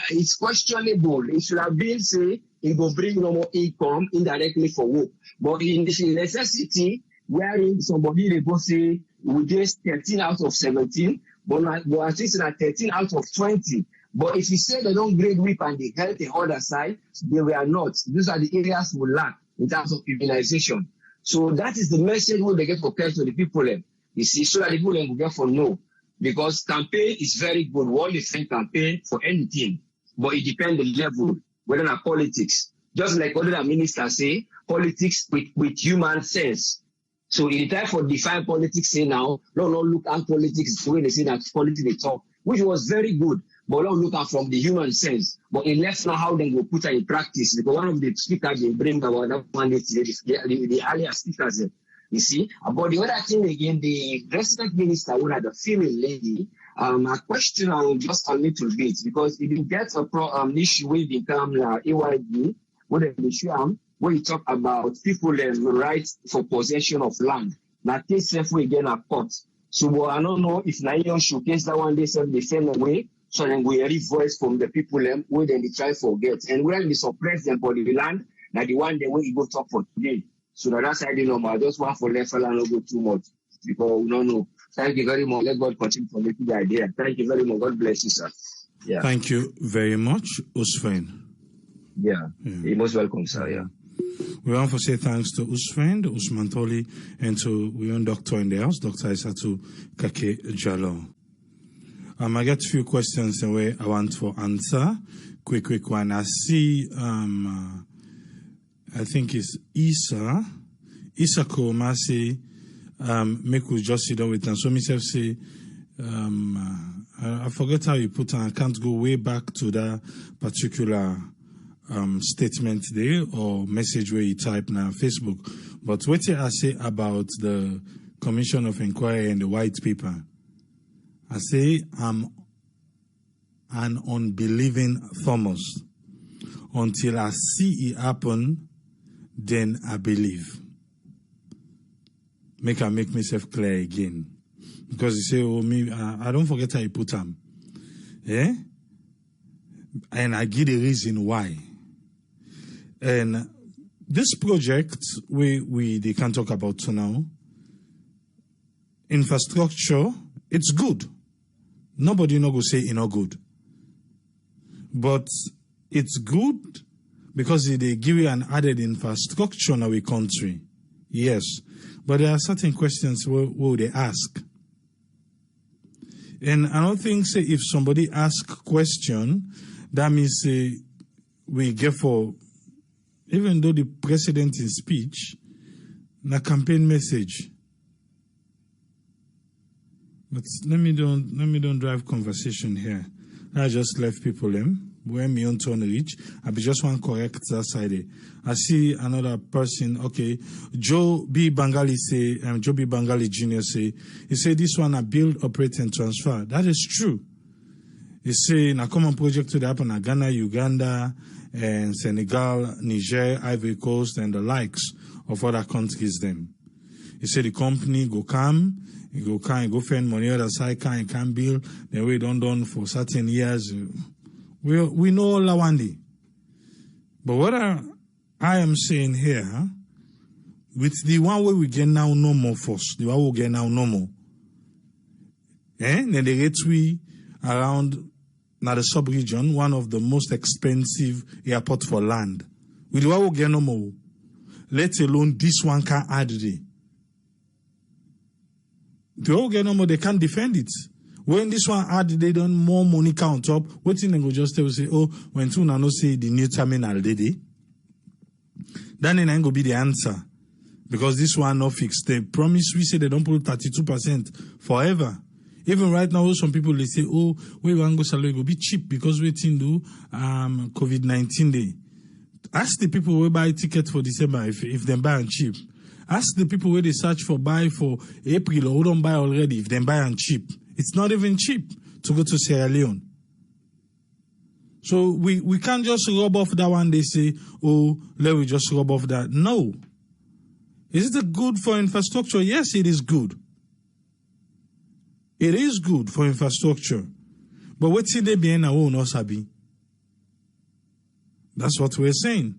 it's questionable. It should have been say it will bring no more income indirectly for work. But in this necessity, wherein somebody they go say we just 13 out of 17, but at least at 13 out of 20. But if you say they don't grade WIP and they help the other side, they were not. These are the areas we lack in terms of immunization. So that is the message we they get for care to the people. You see, so that the people will get for no. Because campaign is very good. One different campaign for anything, but it depends on the level, whether not politics. Just like other ministers say, politics with human sense. So in the time for define politics say now, no look at politics the way they say that politics they talk, which was very good, but don't look at from the human sense. But it left now how they go put it in practice. Because one of the speakers they bring about that one the earlier speakers. You see, but the other thing again, the resident minister, who had a female lady, a question on just a little bit, because if you get a issue with the AYD, what the issue where you talk about people right for possession of land. That case we again a court. So I don't know if Nigerian showcase that one day self the same way. So then we hear voice from the people where then they try to forget. And when they suppress them for the land, now the one day when you go talk for today. So that's how I didn't know. I just want for left and not go too much because we don't know. Thank you very much. Let God continue for making the idea. Thank you very much. God bless you, sir. Yeah. Thank you very much, Usfriend. Yeah. You're most welcome, sir. Yeah. We want to say thanks to Usfriend, Usman Toli, and to we own doctor in the house, Dr. Isatu Kake Jalo. I get a few questions away I want for answer. Quick one. I see I think it's Isa Koma say, make we just sit down with them. So myself say, I forget how you put on, I can't go way back to that particular statement there or message where you type now Facebook. But what I say about the Commission of Inquiry and the white paper, I say I'm an unbelieving Thomas. Until I see it happen, then I believe. Make myself clear again. Because you say, oh, me, I don't forget how you put them. Yeah? And I give the reason why. And this project, they can talk about now, infrastructure, it's good. Nobody no go say it's not good. But it's good because they give you an added infrastructure in our country. Yes. But there are certain questions where they ask. And I don't think, say, if somebody asks a question, that means we get for, even though the president in speech, na campaign message. But let me don't drive conversation here. I just left people where me on turn reach. I be just one correct that side. I see another person. Okay, Joe B. Bangali Jr. say, he say this one a build, operate and transfer. That is true. He say na common project to happen in Ghana, Uganda, and Senegal, Niger, Ivory Coast, and the likes of other countries. Them. He say the company go come. You go find money other side, can build, then we don't done for certain years. We know all that one day. But what I am saying here, with the one way we get now no more force, the one we get now no more. Then the rate we around now the sub-region, one of the most expensive airport for land. With the one we get no more, let alone this one can add the. The whole get no more, they can't defend it. When this one add, they done more money count up. What thing they go just tell say, oh, when two no say the new terminal did it, then it ain't go be the answer. Because this one not fixed. They promise we say they don't put 32% forever. Even right now, some people they say, oh, we want to go salary go be cheap because we do COVID-19 day. Ask the people who buy tickets for December if they buy and cheap. Ask the people where they search for buy for April or who don't buy already if they buy and cheap. It's not even cheap to go to Sierra Leone. So we can't just rub off that one. They say, oh, let me just rub off that. No. Is it good for infrastructure? Yes, it is good. It is good for infrastructure. But what's they be in our own Osabi? That's what we're saying.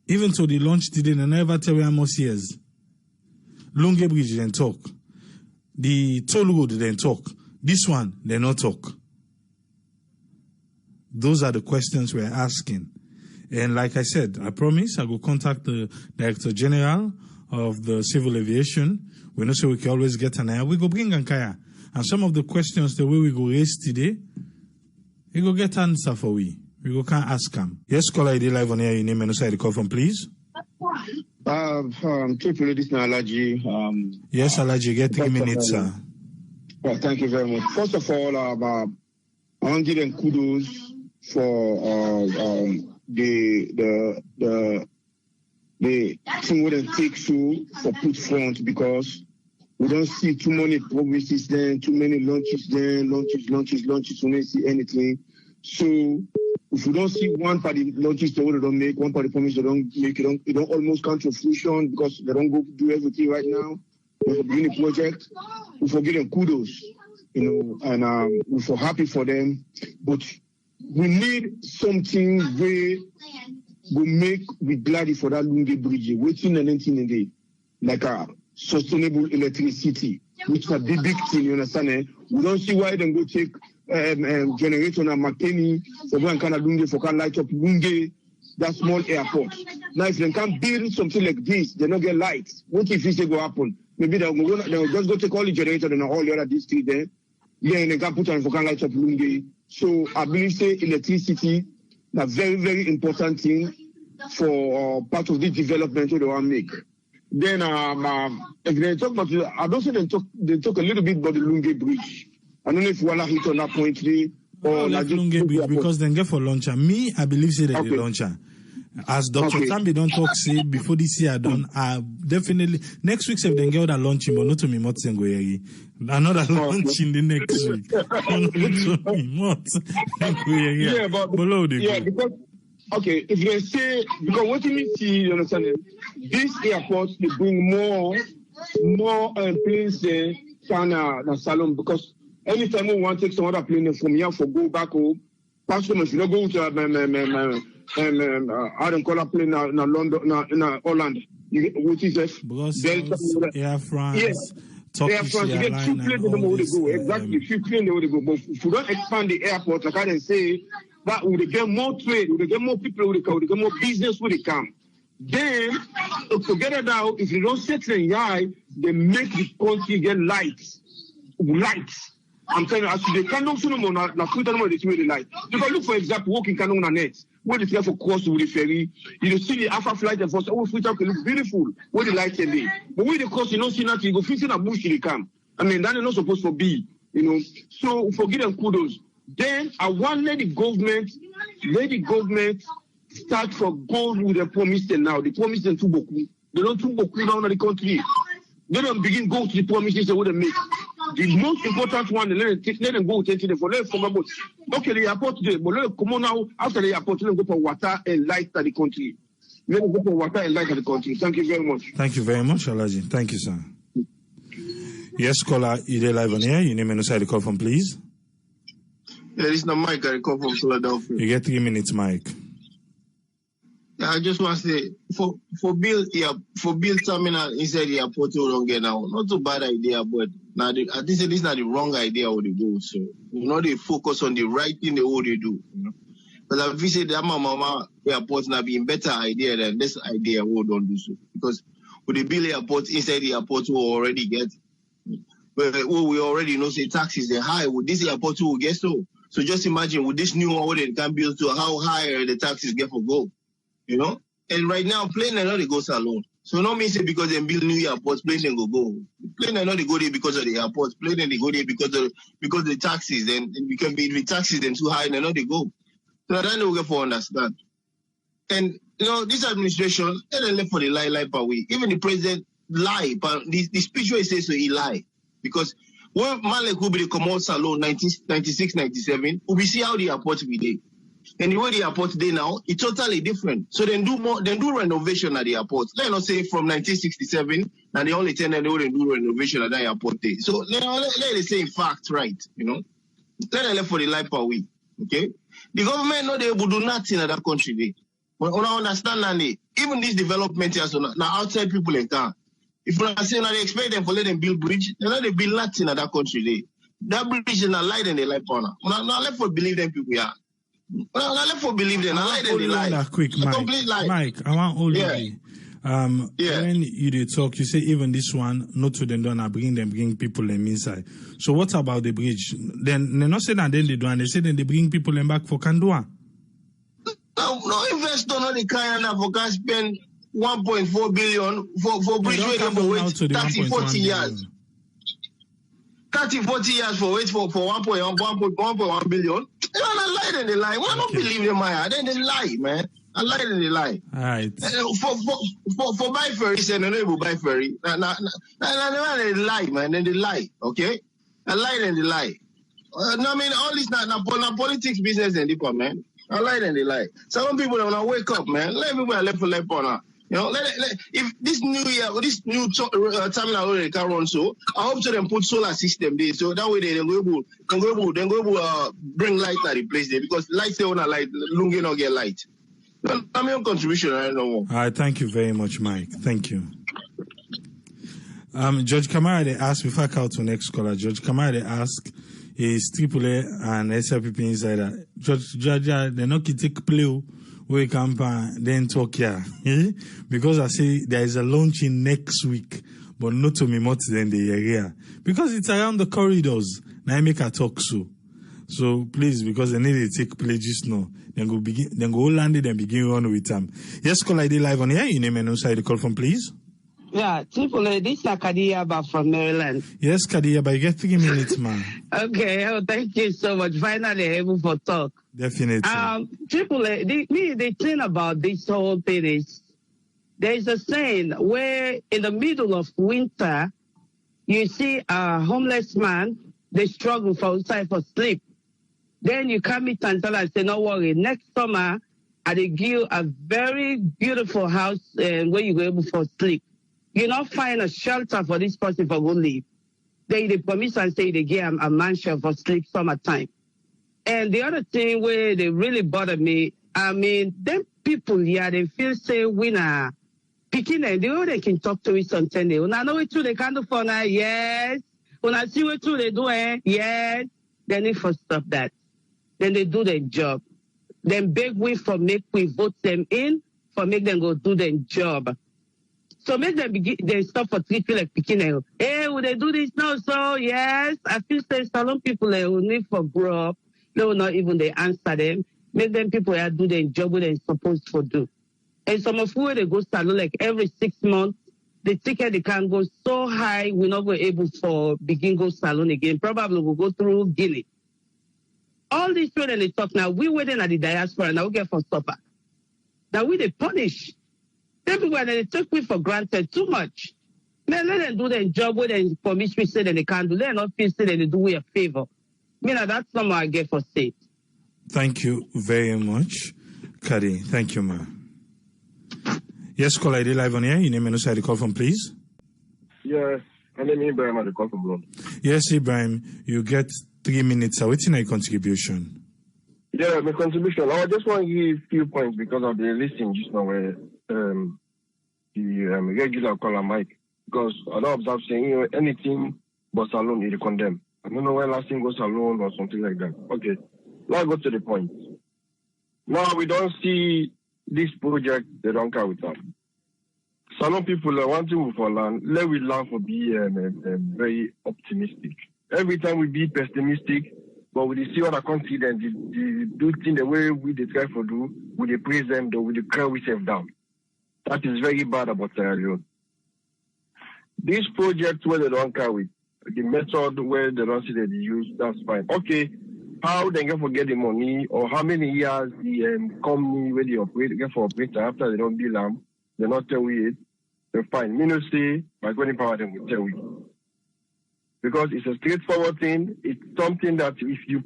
Even to the launch today, they never tell me how much years. Lunge Bridge didn't talk. The toll road didn't talk. This one, they not talk. Those are the questions we're asking. And like I said, I promise I will contact the Director General of the Civil Aviation. We know so we can always get an air. We go bring Ankaya. And some of the questions, the way we go raise today, we go get answer for we. We go can't ask them. Yes, caller, ID live on air. Your name and also the call from, please. Triple ladies now, Alaji. Yes, Alaji, get 3 minutes, sir. Well, thank you very much. First of all, I want to give them kudos for the thing we take through for put front, because we don't see too many promises then, too many launches then, launches, we don't see anything. So if we don't see one party launches they don't make, one party promise they don't make, it don't almost come to fruition because they don't go do everything right now. We begin the project, we forget them kudos, and we're so happy for them. But we need something where we make we glad for that Lunge Bridge, waiting and anything in the like a sustainable electricity, which is a big thing, you understand? Eh? We don't see why they go take generator and McKinney for going kind of Lunge for can light up Lunge, that small airport. Now if they can't build something like this, they don't get lights. What if this go happen? Maybe they'll just go take all the generator and all the other district there. Yeah, and they can put on for can light up Lunge. So I believe say electricity is a very, very important thing for part of the development they want to make. Then if they talk about it, I don't say they talk a little bit about the Lunge Bridge. I don't know if Walla hit on that point today or like Lunge Bridge because then get for launcher. Me, I believe say that the launcher. As Dr. Tambi don't talk say before this year done, definitely next week if they get that launching, but not to me Motsengoyeri. Another launching the next week. Yeah, but below the because okay, if they say because what you mean see, you understand it, this airport they bring more planes there than Salon, because anytime we want to take some other plane from here for go back home, customers you don't go to I don't call a plane now London now Holland. What is it? Brussels, Air France. Yes. Turkish Airlines, you get few planes in the way they go. Exactly, few planes the way they go. But if you don't expand the airport, like I can say, that would get more trade, would get more people, would get more business would come. Then, together now, if you don't set the eye, they make the country get lights. I'm telling you, as they can't do no more, na Freetown no more, they see the light. Because look, for example, walking Canon on net, where they there for cross with the ferry, you see the Alpha flight and for Freetown can look beautiful, where the light can be. But when they cross, you don't see nothing, you go fixing a bush they come. I mean, that is not supposed to be, So, forgive them kudos. Then, I want let the government start for gold with the promise them now. They promise them too boku. They don't too boku down in the country. They don't begin go to the promises they would make. The most important one, let them go to the for about. Okay, the airport today, but let them come on now. After the airport, let them go for water and light at the country. Let them go for water and light at the country. Thank you very much. Thank you very much, Alaji. Thank you, sir. Yes, caller, Ide live on air. Your name and also the call from, please. Yeah, this is not Mike. I call from Philadelphia. You get 3 minutes, Mike. Yeah, I just want to say for build terminal inside the airport we don't get now. Not a bad idea, but now I think this is not the wrong idea how they go. So they focus on the right thing they all they do. But if we say that mama airport now being better idea than this idea we don't do so. Because with the build airport inside the airport we already get. we already know say taxes they're high. With this airport too will get so. So just imagine with this new one what they can build to how high the taxes get for gold. You know? And right now plane and not they go alone. So no mean say because they build new airports, plane then go. Plane and not they go there because of the airports, plane and they go there because the taxes, and it can be the taxes them too high and not they go. So that we get for understand. And you know, this administration, they don't live for the lie per way. Even the president lie, but the speech where he says so he lie. Because when Malek will be the commode salon 1996, 97, we see how the airport be there. And the way the airport there now, it's totally different. So then do renovation at the airport. Let us say from 1967, and the only 10 and they wouldn't do renovation at that airport there. So let us say in fact, right, you know. Let them live for the life per week. Okay? The government not able to do nothing in that country there. But I understand that even this development here, so now outside people in town. If I say now they expect them for let them build bridge, they know they build nothing in that country there. That bridge is not light in the life corner. Now let for believe them people here. Now let for believe them. Now light in the life. Quick, Mike. Complete life. Mike, I want all when you talk, you say even this one, not to them don't bring people them inside. So what about the bridge? Then they not say that then they do, and they say then they bring people them back for Kandua. No investor not the kind of for can spend 1.4 billion for bridge where they wait 30, 40 years. 30, 40 years for wait for 1.1 billion. They don't lie in the lie. Why not believe them, Maya? Then they lie, man. I lie in the lie. All right. For buy ferry, say no, they will buy ferry. They lie, man. Then they lie, okay? I lie and they lie. No, I mean, all this not politics business and deeper, man. I lie and they lie. Some people don't want to wake up, man. Let everybody left for left on her. You know, if this new year, this new terminal they can run, so I hope to them put solar system there, so that way they go bring light at the place there, because lights they wanna light, Lungi not get light. I'm your contribution, I don't know. All right, thank you very much, Mike. Thank you. George Kamara they asked before I call to next caller. George Kamara they ask is AAA and SLPP insider. George they not take play. We come then talk here. Because I say there is a launching next week, but not to me more than the area. Because it's around the corridors. Now I make a talk so. So please, because they need to take pledges now. Then go land it and begin on with them. Yes, call ID live on here. You name and outside the call from please. Yeah, AAA, this is Kadiyaba from Maryland. Yes, Kadiyaba, you get 3 minutes, man. Okay, thank you so much. Finally able for talk. Definitely. AAA, the thing about this whole thing is there is a saying where in the middle of winter, you see a homeless man, they struggle for sleep. Then you come meet and tell and say, no worry, next summer, I will give you a very beautiful house where you go able for sleep. You not find a shelter for this person for go live. They promise and say they give a mansion for sleep summertime. And the other thing where they really bother me, I mean, them people here, they feel say winner. Picking and they can talk to us on Sunday. When I know it too, they can't do for now, yes. When I see what too they do, yes. Then they first stop that. Then they do their job. Then beg we for make we vote them in, for make them go do their job. So make them they stop for treating like picking. Hey, will they do this now? So yes, I feel say some people who need for grow up, they will not even they answer them. Make them people do their job what they're supposed to do. And some of who they go salon like every 6 months, the ticket they can go so high, we're not going able for begin go salon again. Probably we'll go through Guinea. All these children they talk now, we waiting at the diaspora now we get for supper. Now we they punish. Everywhere they take me for granted too much. Man, let them do their job where they promise me say that they can't do. Let them not feel say that they do me a favor. That's something I get for state. Thank you very much, Kari. Thank you, ma. Yes, call ID live on here. You name and inside the call from, please. Yes, my name is Ibrahim at the call from London. Yes, Ibrahim, you get 3 minutes. What's your contribution? Yeah, my contribution. I just want to give a few points because of the listing just now where the regular caller Mike. Because I don't observe saying anything but salon is condemned. I don't know where last thing goes salon or something like that. Okay, now go to the point. Now we don't see this project, they don't care with them. Salon people are wanting for land. Let we learn for be very optimistic. Every time we be pessimistic, but we see other country, then they do things the way we they try to do, we they praise them, though we they cry ourselves down. That is very bad about Sierra Leone. This project where they don't carry, the method where they don't see that they use, that's fine. Okay, how they get forget the money, or how many years the company where they operate, get for operator after they don't bill them, they not tell we it, they're fine. Me no say, by going power them will tell we. Because it's a straightforward thing. It's something that if you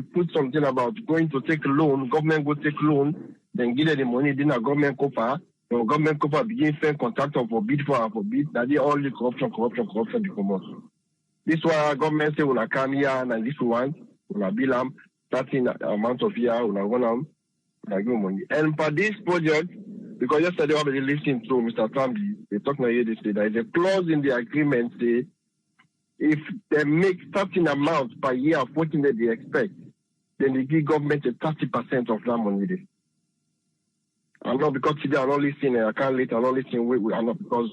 put something about going to take a loan, government go take loan, then give them the money, then a government cover, the government cover begin send contractor for bid for bid, that they all the corruption become us. This why our government say will come here and this one, will bill them, starting amount of year, will run them, will give money. And for this project, because yesterday I was listening to Mr. Tambi, they talk now here, they say there is a clause in the agreement say if they make certain amount per year of what they expect, then they give government a 30% of that money there. I'm not because today I'm not listening, I can't later, I'm not listening, I'm not because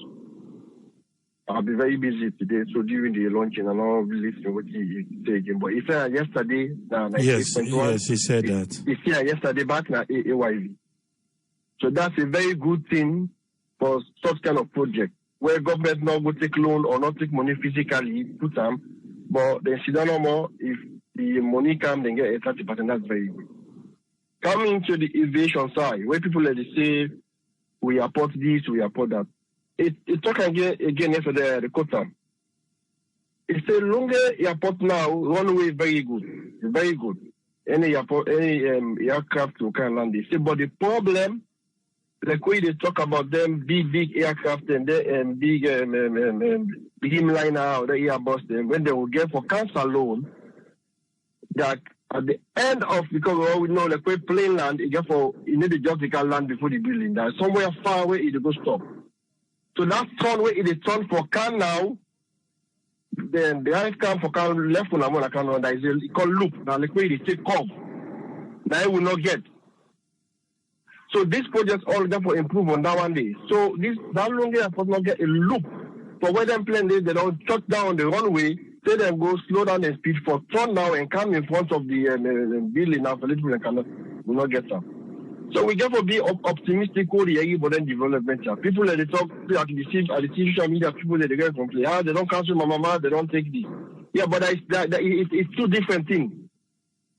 I'll be very busy today, so during the launching, I'm not listening what he said again. But he said yesterday, yes, he said that. He said yesterday back in AYV. So that's a very good thing for such kind of project, where government not go take loan or not take money physically, put them, but then see that no more. If the money come, then get a 30%. That's very good. Coming to the aviation side, where people like to say we apport this, we apport that. It talk again yesterday the quota. It say longer airport now runway very good, very good. Any airport, any aircraft to can land. They say, but the problem. Like when they talk about them big aircraft and then big Dreamliner or the Airbus, then when they will get for cancer loan, that at the end of, because we know like when plane land, you get for you need to just take a land before the building. That somewhere far away it go stop. So that turn where it is turn for can now, then the right can for can left one and can that is a called loop. Now like when it take curve, now it will not get. So this project all therefore improve on that one day. So that longer airport not get a loop for where them plane they don't shut down the runway, say them go slow down the speed for turn now and come in front of the building now for little bit and will not get them. So we therefore be optimistic for the modern development. People that they talk at the social media, people that they get complain, they don't cancel my mama, they don't take this. Yeah, but it's two different things.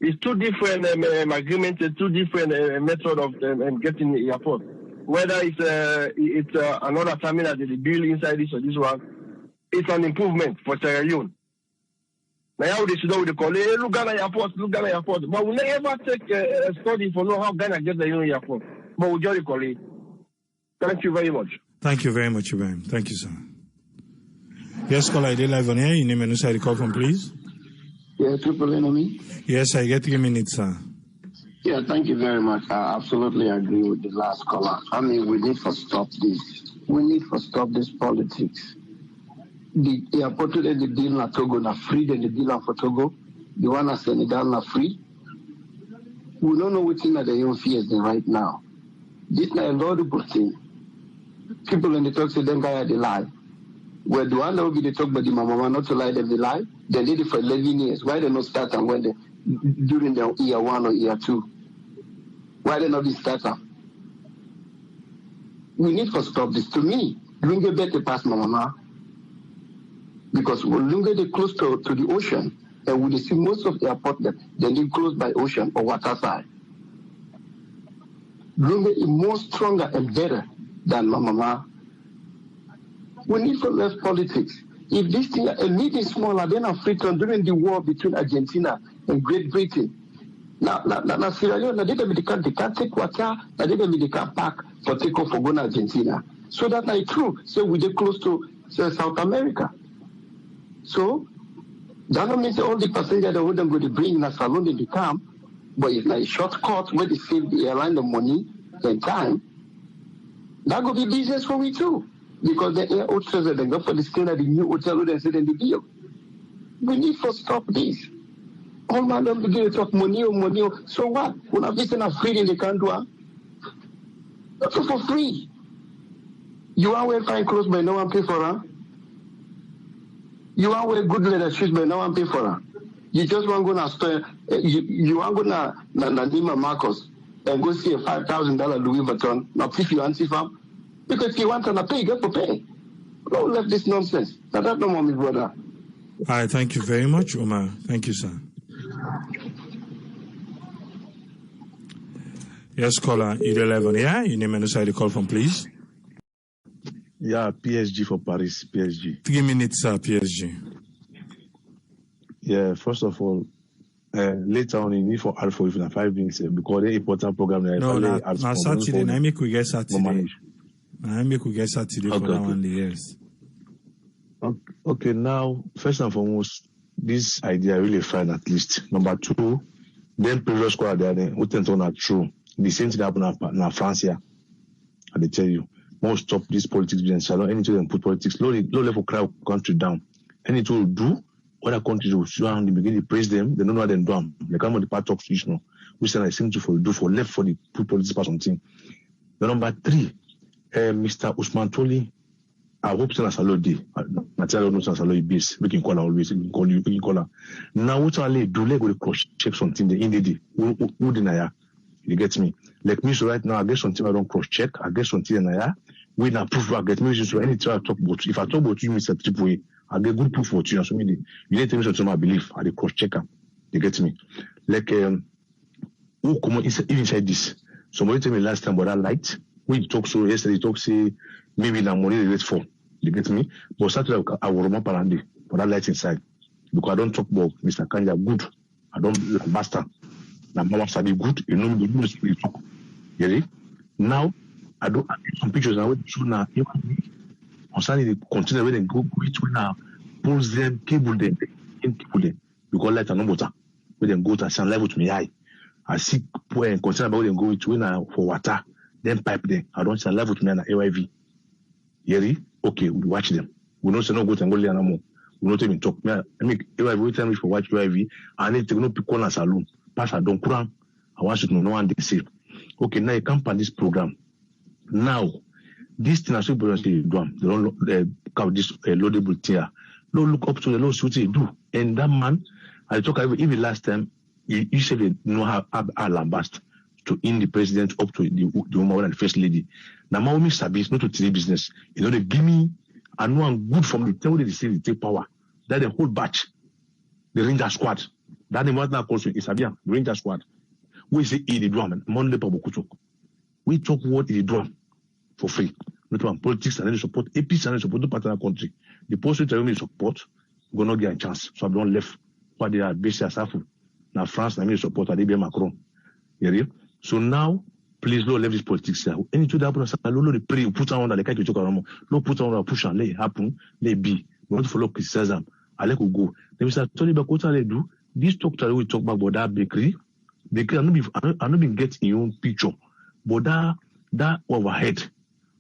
It's two different agreements, two different methods of getting the airport. Whether it's another terminal that they build inside this or this one, it's an improvement for Sierra Leone. Now they should know they call it, look Ghana airport. But we never take a study for know how Ghana gets the airport. But we just call it. Thank you very much. Thank you very much, Ibrahim. Thank you, sir. Yes, caller, I did live on here. Your name and who side call from, please. Yeah, Triple Enemy. Yes, I get 3 minutes, sir. Yeah, thank you very much. I absolutely agree with the last caller. I mean, we need to stop this. We need to stop this politics. The airport today, the deal na Togo na free, then the deal for Togo. The one na Senegal na free. We don't know what's in the young fears right now. This na a laudable thing. People in the talk say them guy they lie. Where the one that will be the talk about the mama not to lie, them they lie. They did it for 11 years. Why they not start and when they during their year 1 or year 2? Why they not be starter? We need to stop this. To me, Lunge better pass mama. Because when Lunge they close to the ocean, and we see most of the airport that they live close by ocean or water side. Lunge is more stronger and better than mama. We need to less politics. If this thing a little smaller than Freetown during the war between Argentina and Great Britain. Now Sierra Leone, they can't take water, they can't pack for take off for going to Argentina. So that's not true. So we get close to South America. So that don't mean all the passengers that would go to bring in a salon in the camp, but it's like a shortcut where they save the airline the money and time. That could be business for me too. Because the air hotels that they go for the scale of the new hotel they said in the deal. We need to stop this. All man don't begin to talk money. So what? When I'm visiting a free in the country, that's for free. You want to wear fine clothes, but no one pay for her? You want to wear good leather shoes, but no one pay for her? You just want to go to store, you want to go to Nima Marcos and go see a $5,000 Louis Vuitton. Now, if you answer from, because you want to pay, you got to pay. Don't let this nonsense. That's not my brother. All right, thank you very much, Omar. Thank you, sir. Yes, caller, E11. Yeah, your name and the side you call from, please. Yeah, PSG for Paris, PSG. 3 minutes, sir, PSG. Yeah, first of all, later on, you need for add for even 5 minutes because the important program. No, now Saturday, I make we get Saturday. I make we get Saturday for that one, yes. Okay, now, first and foremost, this idea really fine at least. Number 2, then previous squad there, we tend to not true. The same thing happened in France here. I tell you, most stop this politics business. I don't anything and put politics low level crowd country down. Anything will do, other countries will sit down, they begin to praise them, they don't know what they do. They come on the part of traditional, which then I seem to do for left for the put politics part something. The number 3, Mr. Usman Toli, I hope Sana Salo day. I tell you no Sana Salo base. We can call her always. We can call you. We can call her. Now what I do? Let go to cross check something. The in the day. Who deny? You get me? Like me, so right now I get something I don't cross check. I get something deny. We na proof. I get me so anything I talk about. If I talk about you, Mr. Triple, I get good proof for you. So me, you need to tell me something I believe. I the cross checker. You get me? Like who come inside this? Somebody tell me last time about that light. We talk so yesterday. Talk say maybe na money they wait for. You get me? But Saturday I will remember Parande for that light inside. Because I don't talk about Mr. Kanja good. I don't bastard. Now Mama Sadi good, you know the talk. You know? Now I get some pictures I went to now concerning the container where they go between now pulls them, cable them, because light and no water. Where they go to send level to me high. I see container about them go between now for water, then pipe them. I don't send level to me and AYV. Yeri, okay, we watch them. We don't say no go to Angola anymore. We don't even talk. I mean, every time we for watch UIV, I need to go pick on a saloon. Pass a don't cram. I want you to know no one they say. Okay, now you come on this program. Now, this thing as people say they don't cover this loadable tier. No look up to the lawsuit they do. And that man, I talk even last time, you said they know how lambast to in the president up to the woman and the first lady. Now, my woman Sabi not to tell business. You know, they give me, I know I'm good from the time they say they take power. That the whole batch, the Ranger squad. That the one now calls is Sabia, Ranger squad. We say the drum, Monday Pabukucho. We talk what is the drum for free. Not one politics and support, APC and support the partner country. The post which support, will not get a chance. So I don't left. But they are based as Afu. Now, France, I mean, support Adibia Macron. So now, please don't leave this politics here. Anything that happens, no pray, put on the kind to talk around. No put on push and let happen, let be. We want to follow criticism. I let go. Then Mr. Tony Bakota they do. This talk to we talk about that bakery. Bakery, I not been get in your own picture. But that overhead,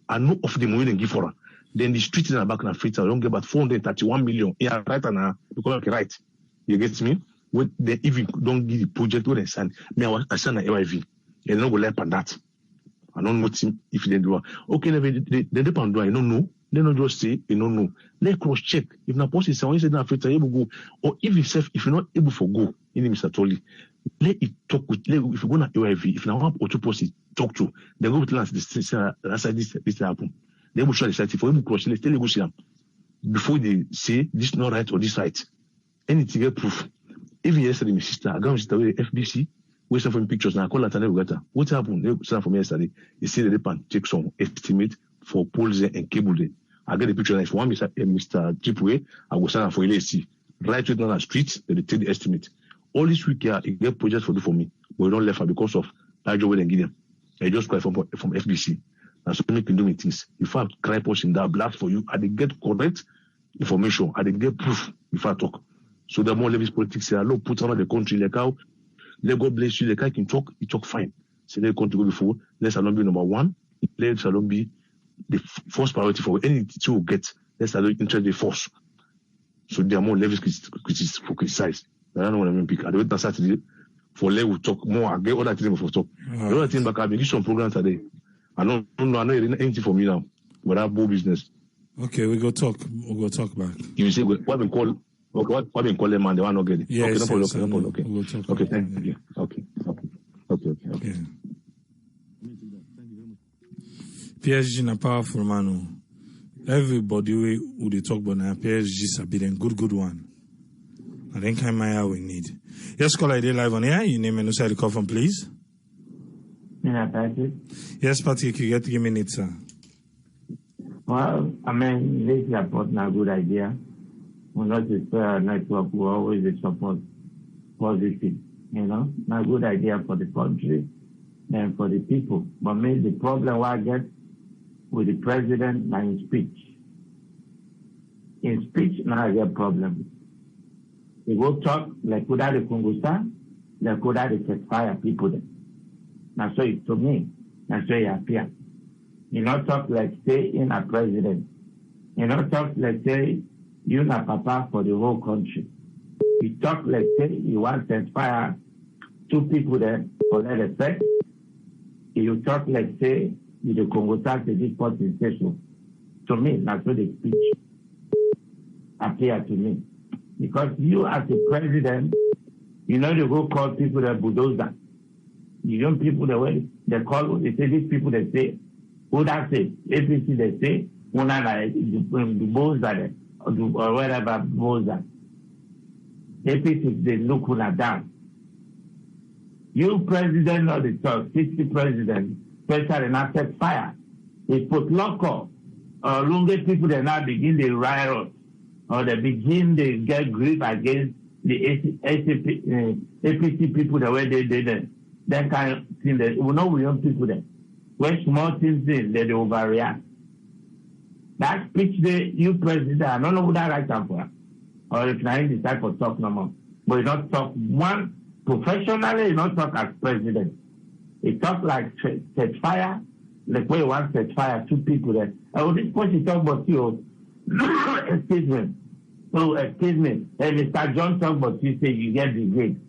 I know of the money they give for her. Then the street in the back of Freetown, don't get about 431 million. Yeah, right now, because okay, right. You get me? When they even don't give the project where they sign. Me, I sign an AYV. They don't go left on that. I don't know if they do. Okay, they depend on. I don't know. They don't just say, you don't know. Let cross check. If not possible, someone said that Freetown able go, or if you're not able to go, in Mr. Tolly, let it talk with. If you go to AYV, if now one or two posts talk to, they go with this happen. They will show the site for him cross. Let's tell you go see them before they say this not right or this right. Anything get proof. Even yesterday, my sister, I got my sister with FBC. We sent from pictures now. I call that and we got what happened? They sent from yesterday. They say they can take some estimate for poles and cable. I get the picture. If one Mr. Chipway, I will send for LAC. Right with on the street, they take the estimate. All this week here, it get projects for me, but we don't left her because of that job they give them. I just cry from FBC. And so many can do me things. If I cry post in that blast for you, I they get correct information. I they get proof if I talk. So the more levis politics say, "Hello, put on the country like how let God bless you." The guy can talk, he talk fine. Say let country go before. Let's not be number one. Let's not be the first priority for anything to get. Let's not interest the force. So there are more levis criticize. I don't know what I mean. I don't Saturday for let we talk more. I get other things for talk. The other thing back I been do some programs today. I don't know anything for me now. without bull business. Okay, we go talk back. You say what we call them, man, they want not get it. Yes, okay, no yes, problem. Okay. We'll talk Okay, back. thank you. Okay. Yeah. PSG na powerful man. Everybody who they talk about now, PSG sabi then good one. I think I'm my we need. Yes, call ID live on here. You name and say the call from, please. Yeah, Patrick. Yes, Patrick, you get 3 minutes, sir. Well, I mean, this report is a good idea. We're not a fair network, we always support positive, not a good idea for the country and for the people. But maybe the problem I get with the president and his speech. In speech, now I get problem. He go talk like without the Congosa, like without the fire people there. Now so it to me, now so he appear. You not talk like say in a president. You not talk like say you na papa for the whole country. You talk like say you want to inspire 2 people there for that effect. You talk like say you the Congo tax the deport in station. To me, that's what the speech appear to me. Because you as a president, you go call people that bulldozer. You don't people the way they call, they say these people they say, who that say, APC they say, the bulldozer or whatever bulldozer. APC they look at down. You president of the talk, 60 president, special and asset fire. They put local longer people they now begin the riot or they begin to get grief against the APC people the way they did it. That kind of thing that we know we young people there. When small things they overreact. That speech there, you president, I don't know who that right time for. Or if not the type of talk no more. But you not talk one professionally, you not talk as president. You talk like set fire, like where you want set fire 2 people there. Oh, this person talk about you. Excuse me. Oh, excuse me. Hey, Mr. John talk about you say you get the grade.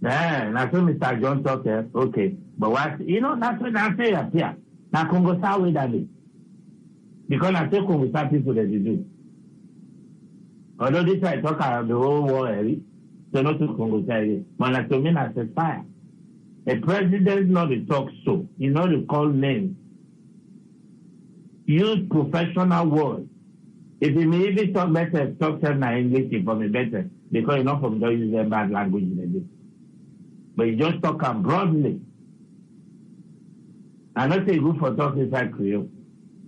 Nah, that's what Mr. John talk there. Okay. But what that's what I say up here. Now Congo South way that day. Because I say Congo South people that you do. Although this I talk about the whole war area, so not to Congo South. But I told me I said fire. A president not to talk so. You know to call names. Use professional words. If you may even talk better, talk in English for me better. Because you're not from the use bad language in this. But you just talk broadly. I not say good for talking inside Creole.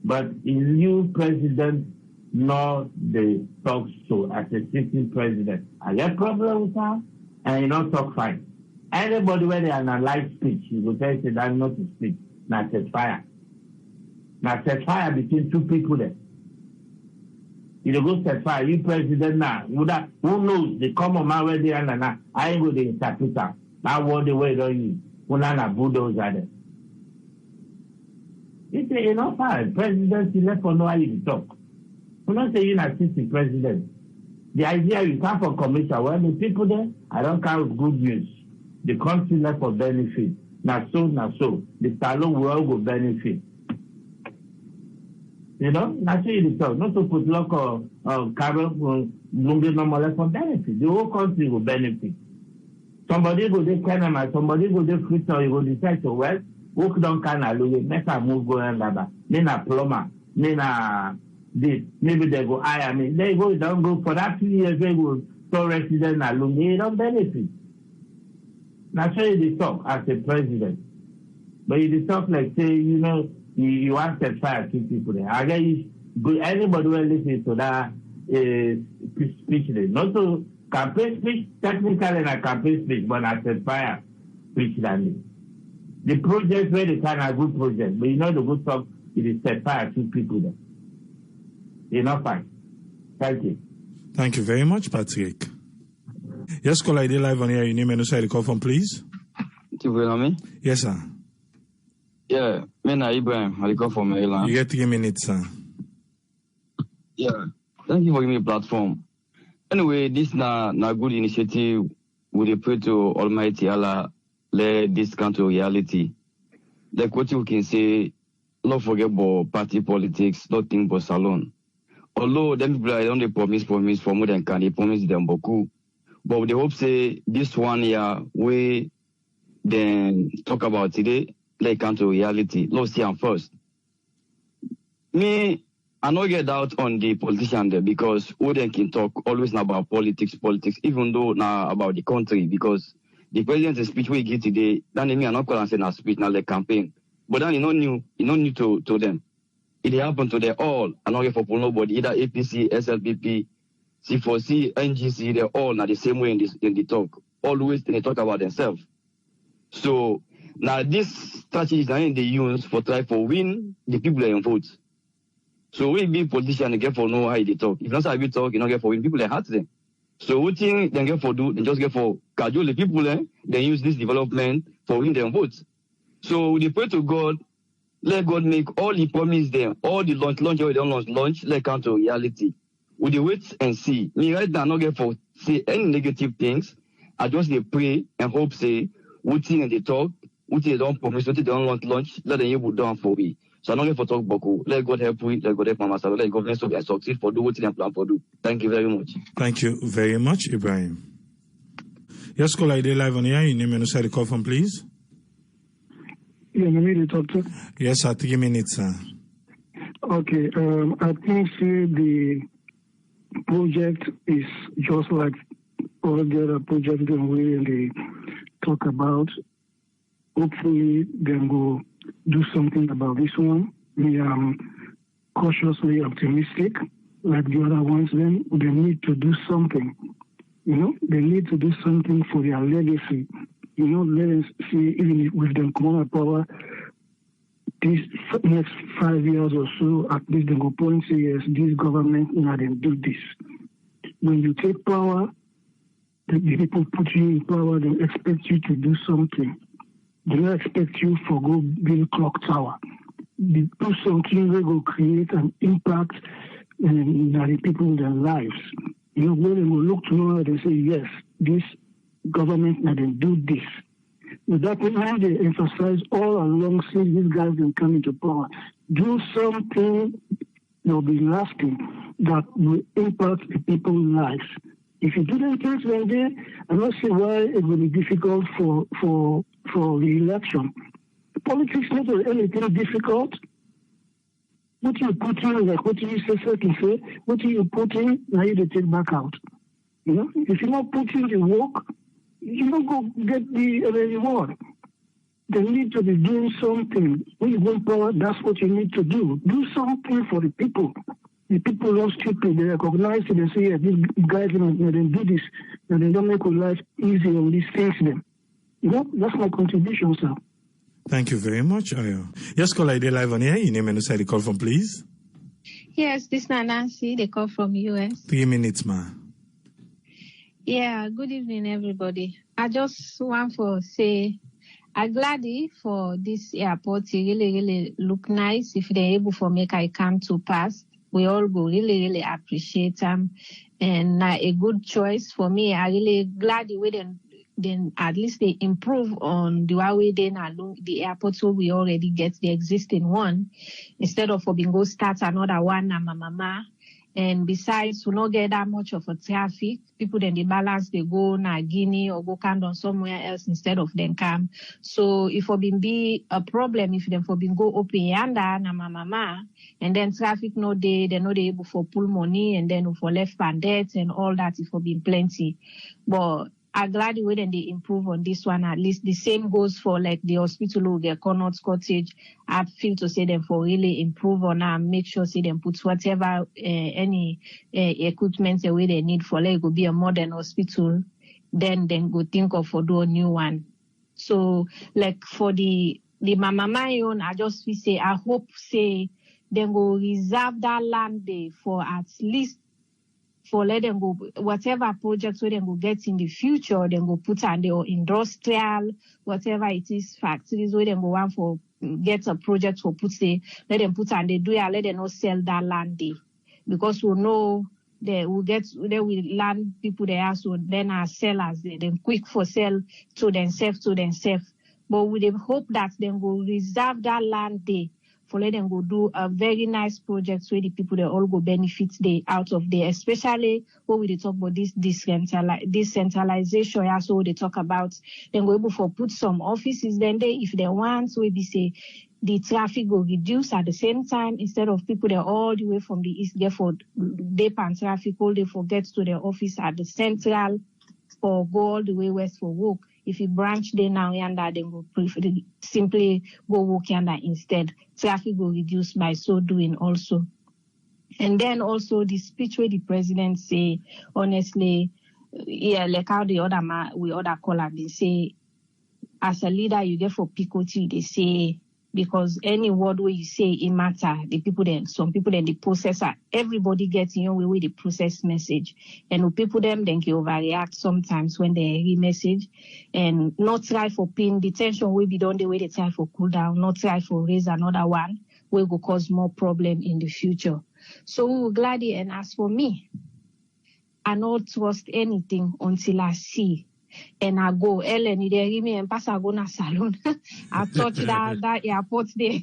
But in you president not the talk so as a sitting president. I get problem with that and you not talk fine. Anybody where they analyze speech, you will say that not to speak. Now set fire. Now set fire between 2 people there. You go set fire, you president now. Who knows the common man where they are now? I ain't go to interpret that. That word the way don't use. Who na bulldozer there. You say fire. President left for no how you talk. We not say you not assistant president. The idea you come for commission, well the people there, I don't count good news. The country left for benefit. Now so. The salon will all go benefit. That's what you talk. Not to put local carbon normal for benefit. The whole country will benefit. Somebody go to Canada, somebody go to Freetown, you go decide to work down Canada, make a move go and laba. Then a plumber, then a this. Maybe they go hire me. They go, don't go for that 2 years, they go so resident alone, they don't benefit. That's why you talk as a president. But you talk like say, you want to fire 2 people there. I guess anybody will listen to that speech there. Not to campaign speech, technically a campaign speech, but not set fire speech than the project where they can have good project, but the good talk it is set fire 2 people there. Fine. Thank you. Thank you very much, Patrick. Yes, call ID live on here. Your name and say the call from, please. Yes, sir. Yeah, Ibrahim. I call from Maryland. You get 3 minutes, sir. Yeah, thank you for giving me a platform. Anyway, this na good initiative. We pray to Almighty Allah let this come to reality. Like what you can say, not forget about party politics, not think about salon. Although them people don't they promise for more than can they promise them beaucoup. But they hope say this one year we then talk about today, like come to reality. Let's see them first. Me, I not get out on the politician there because who then can talk always about politics, even though now about the country, because the president's speech we get today, then me I not call and say na speech now like campaign. But then it not new to them. It happened to them all. I not get for nobody, either APC, SLPP, C4C, NGC, they're all now the same way in the talk. Always they talk about themselves. So now this strategy is they use for try for win the people that vote. So we be politician they get for know how they talk. If not how we talk, you don't get for win people that hurt them. So what thing they get for do, they just get for cajole the people they use this development for win their votes. So we pray to God, let God make all the promise them, all the launch they don't launch, let come to reality. We dey wait and see. Me right now not get for say any negative things. I just dey pray and hope say what thing they talk, what they don't promise, what they don't launch, let them able done for me. So I don't get for talk Boko. Let God help we, let God help Mama Salo, let government so succeed for do what they plan for do. Thank you very much. Thank you very much, Ibrahim. Yes, call ID live on here. Your name and the call from, please. Yeah, let me to talk to. Yes, sir. 3 minutes, sir. Okay. I think the project is just like all the other projects that we talk about. Hopefully, then go do something about this one. We are cautiously optimistic, like the other ones. Then they need to do something. They need to do something for their legacy. Let us see, even with them come on power, these next 5 years or so, at least they go point say, yes, this government, they do this. When you take power, the people put you in power, they expect you to do something. They don't expect you to go build clock tower. They do something that will create an impact in the people in their lives. When they will look to know, they say, yes, this government can do this. But that is how they emphasize all along since these guys can come into power. Do something that will be lasting, that will impact the people's lives. If you do them things like that, I don't see why it will be difficult for the election. Politics not anything difficult. What you put in, like what you say, what you put in, now you take back out. If you not put in the work, you don't go get the reward. They need to be doing something. When you go power, that's what you need to do. Do something for the people. The people are stupid. They recognize it and say, yeah, these guys they do this, and they don't make your life easy on these things. Then, that's my contribution, sir. Thank you very much, Ayo. Yes, call ID live on here. Your name and the call from, please. Yes, this is Nancy. They call from US. 3 minutes, ma. Yeah, good evening, everybody. I just want to say I'm glad for this airport. It really look nice. If they're able to make it come to pass, we all go really appreciate them. And a good choice for me. I really glad the way then at least they improve on the way then along the airport so we already get the existing one instead of being go start another one na mama. And besides, we not get that much of a traffic. People then they balance, they go na Guinea or go Camden somewhere else instead of them come. So if for been be a problem, if them for been go open yanda na mama, and then traffic no day, they not able for pull money, and then for left bandits and all that, if for been plenty. But I'm glad the way then they improve on this one. At least the same goes for like the hospital, the Connaught Cottage. I feel to say them for really improve on and make sure say them put whatever any equipment the way they need for like go be a modern hospital. Then go think of for do a new one. So like for the mama my own, I just feel say I hope say then go reserve that land there for at least. For let them go, whatever projects where they go get in the future, then go put on the industrial, whatever it is, factories where they go want for get a project for put say, let them put on the do it, let them not sell that land there. Because we know they will land people there, so then are sellers, then quick for sell to themselves. But we hope that they will reserve that land there for let them go do a very nice project where the people they all go benefit out of there, especially when we talk about this decentralization. So they talk about then go able for put some offices then they if they want so we say the traffic will reduce at the same time instead of people they all the way from the east get for they pan traffic all they forget to their office at the central or go all the way west for work. If you branch there now yonder, then go simply go walk yonder instead. Traffic will reduce by so doing also. And then also the speech where the president say, honestly, yeah, like how the other other caller they say, as a leader you get for Picoti, they say because any word where you say it matter, the people then some people then the processor, everybody gets in way the process message. And people them then can overreact sometimes when they hear message and not try for pin the tension will be done the way they try for cool down, not try for raise another one, will go cause more problem in the future. So we were glad and as for me, I not trust anything until I see. And I go, Ellen, you hear me and pass I go na salon. I touch that airport there.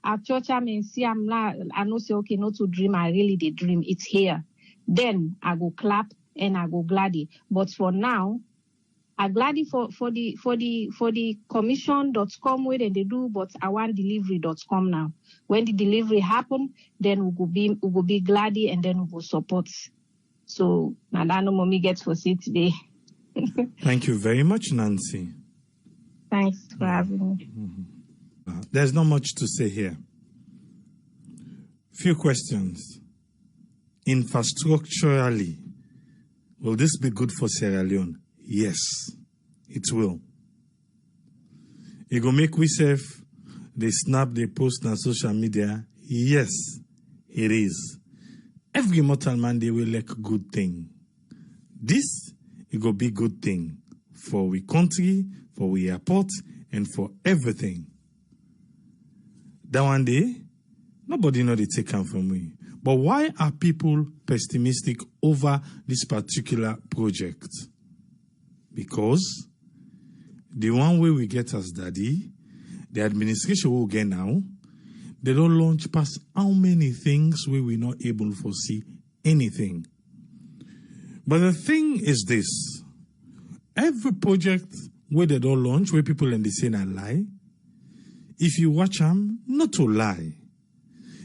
I touch them and see I'm not, I know say okay, not to dream, I really did dream. It's here. Then I go clap and I go gladdy. But for now, I gladdy for the commission.com where they do, but I want delivery.com now. When the delivery happen, then we go be gladdy and then we go support. So now that no mommy gets for say today. Thank you very much, Nancy. Thanks for having me. There's not much to say here. Few questions. Infrastructurally, will this be good for Sierra Leone? Yes, it will. It will make we safe. They snap, they post on social media. Yes, it is. Every mortal man, they will like good thing. This it will be good thing for we country, for we airport, and for everything. That one day, nobody know they take them from me. But why are people pessimistic over this particular project? Because the one way we get as daddy, the administration will get now, they don't launch past how many things where we're not able to foresee anything. But the thing is this, every project where they don't launch, where people and they say a lie, if you watch them, not to lie.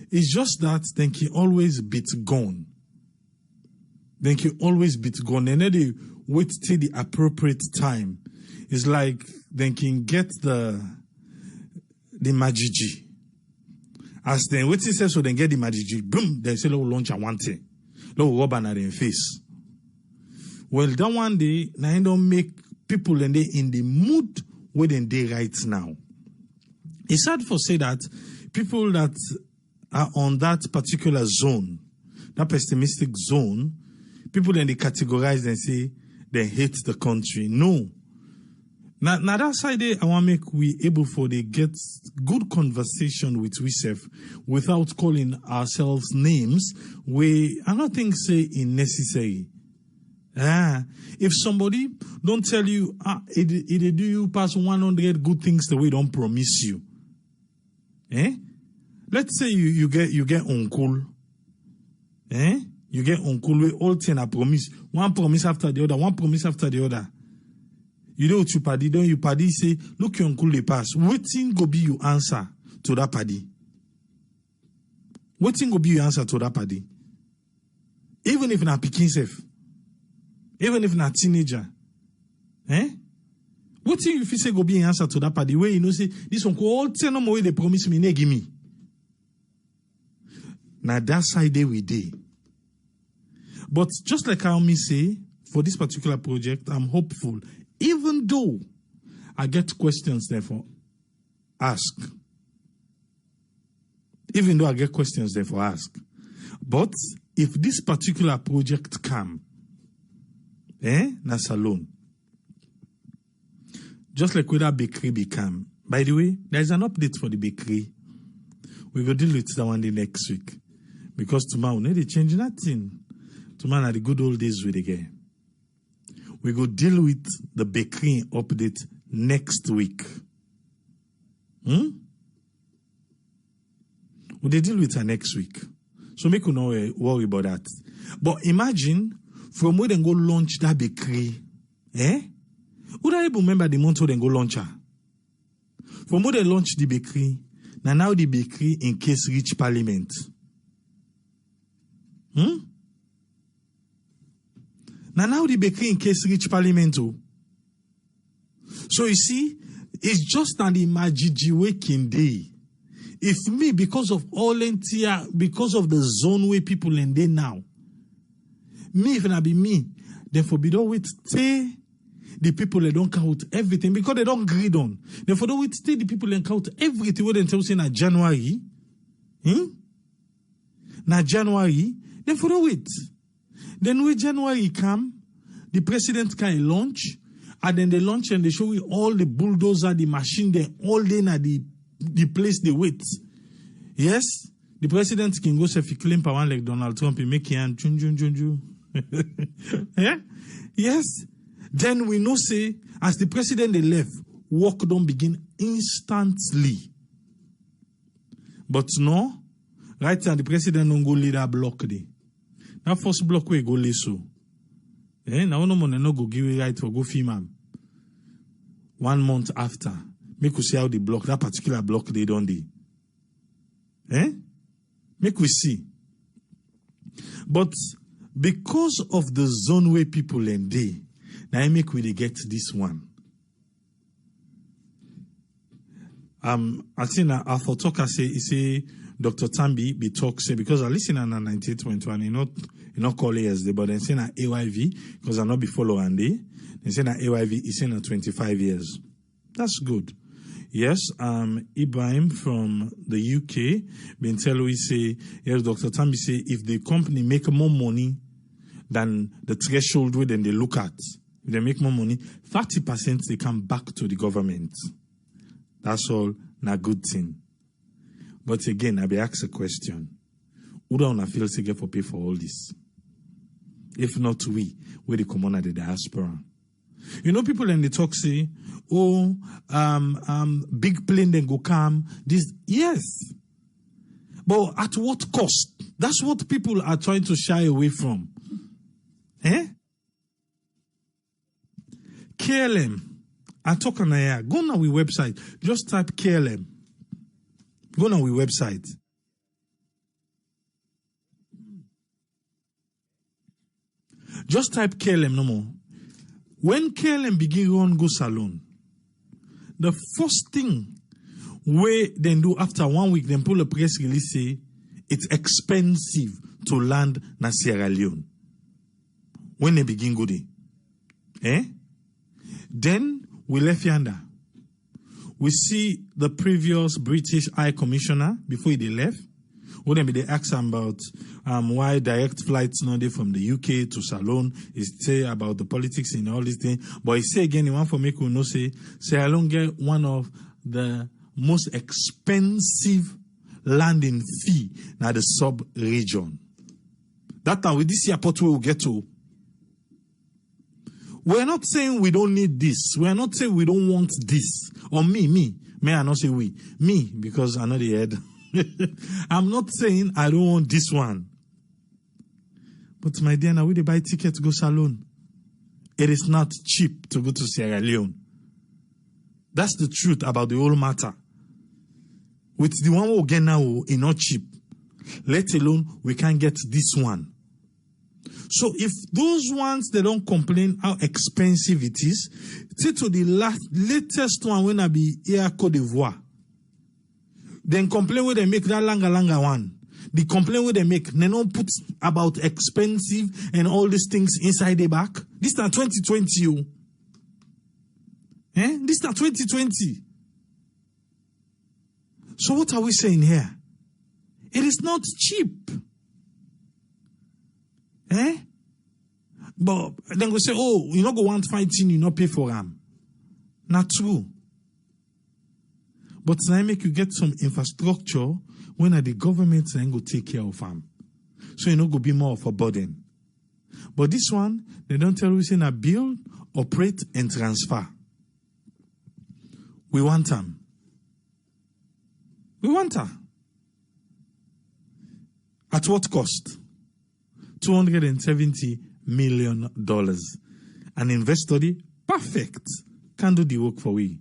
It's just that they can always beat gone. They can always beat gone. And then they wait till the appropriate time. It's like they can get the majiji. As they wait till so they get the majiji, boom, they say, launch a one thing. Rub on their face. Well, that one day, now I don't make people in the mood where they right now. It's hard for say that people that are on that particular zone, that pessimistic zone, people then they categorize and say they hate the country. No. Now that side I want to make we able for they get good conversation with ourselves without calling ourselves names we I don't think say in necessary. If somebody don't tell you, it do you pass 100 good things the way don't promise you. Let's say you get uncle. You get uncle we all 10 a promise. One promise after the other, one promise after the other. You know what you paddy, don't you paddy say, look your uncle they pass. Waiting go be your answer to that paddy. Waiting go be your answer to that paddy. Even if not picking safe. Even if not teenager. What if you say go be an answer to that party where you know say this one all 10 no more they promise me, they give me. Now that side day we day. But just like how me say, for this particular project, I'm hopeful. Even though I get questions therefore ask. Even though I get questions therefore ask. But if this particular project come, na salon. Just like where that bakery become. By the way, there's an update for the bakery. We will deal with that one the next week. Because tomorrow, they change nothing. Tomorrow are the good old days with again. We go deal with the bakery update next week. We'll deal with her next week. So make you no worry about that. But imagine from where they go launch that bakery. Would I remember the month where they go launch her? From where they launch the bakery, now the bakery in case reach parliament. Now the bakery in case reach parliament. So you see, it's just an imagine waking day. If me, because of all entire, because of the zone where people in there now, me, if it be me, then forbid all wait, stay the people that don't count everything because they don't agree on. Then for the wait, stay the people that count everything. What they tell you in January, na January, then for the wait. Then when January come, the president can launch, and then they launch and they show you all the bulldozer, the machine, they all in at the place they wait. Yes, the president can go say if he claim power like Donald Trump, he make him chun. Yeah? Yes. Then we know say as the president they left, work don't begin instantly. But no, right now the president don't go lead that block day. That first block we go lay so. Now no money no go give you right for go female. 1 month after. Make we see how the block, that particular block they don't do. Make we see. But because of the zone where people in there, now I make we get this one. I think I for talk I say Dr. Tambi be talk say because I listen on 98.1, you not call yesterday, but then say na AYV because I not be follow Andy. They say na AYV is in 25 years. That's good. Yes, Ibrahim from the UK been telling we say yes, Dr. Tambi say if the company make more money than the threshold where then they look at, if they make more money, 30% they come back to the government. That's all not good thing. But again, I be asked a question. Who don't feel to get for pay for all this? If not we the common at the diaspora. You know, people in the talk say, big plane then go come. This, yes. But at what cost? That's what people are trying to shy away from. KLM. I talk on here. Go on our website. Just type KLM. Go on our website. Just type KLM no more. When KLM begin run go salon, the first thing we then do after 1 week, then pull a press release say it's expensive to land na Sierra Leone. When they begin go there. Then we left yonder. We see the previous British High Commissioner before they left. When they ask him about why direct flights not there from the UK to Salon, he say about the politics and all these things. But he say again, he want for make we know say Sierra Leone get one of the most expensive landing fee now the sub-region. That time with this airport we will get to. We're not saying we don't need this. We're not saying we don't want this. Or me, I not say we. Me, because I know the head. I'm not saying I don't want this one. But my dear, now we buy ticket to go Salon. It is not cheap to go to Sierra Leone. That's the truth about the whole matter. With the one we get now, it's not cheap. Let alone we can't get this one. So if those ones, they don't complain how expensive it is, say to the latest one when I be here Côte d'Ivoire, then complain where they make that langa one. The complaint where they make, they don't put about expensive and all these things inside the back. This is not 2020. This is not 2020. So what are we saying here? It is not cheap. But then we say, you not go want fighting, you not pay for them. Not true. But now make you get some infrastructure when the government then go take care of them. So you not go be more of a burden. But this one, they don't tell you saying build, operate, and transfer. We want them. We want her. At what cost? $270 million. An investor, perfect, can do the work for we.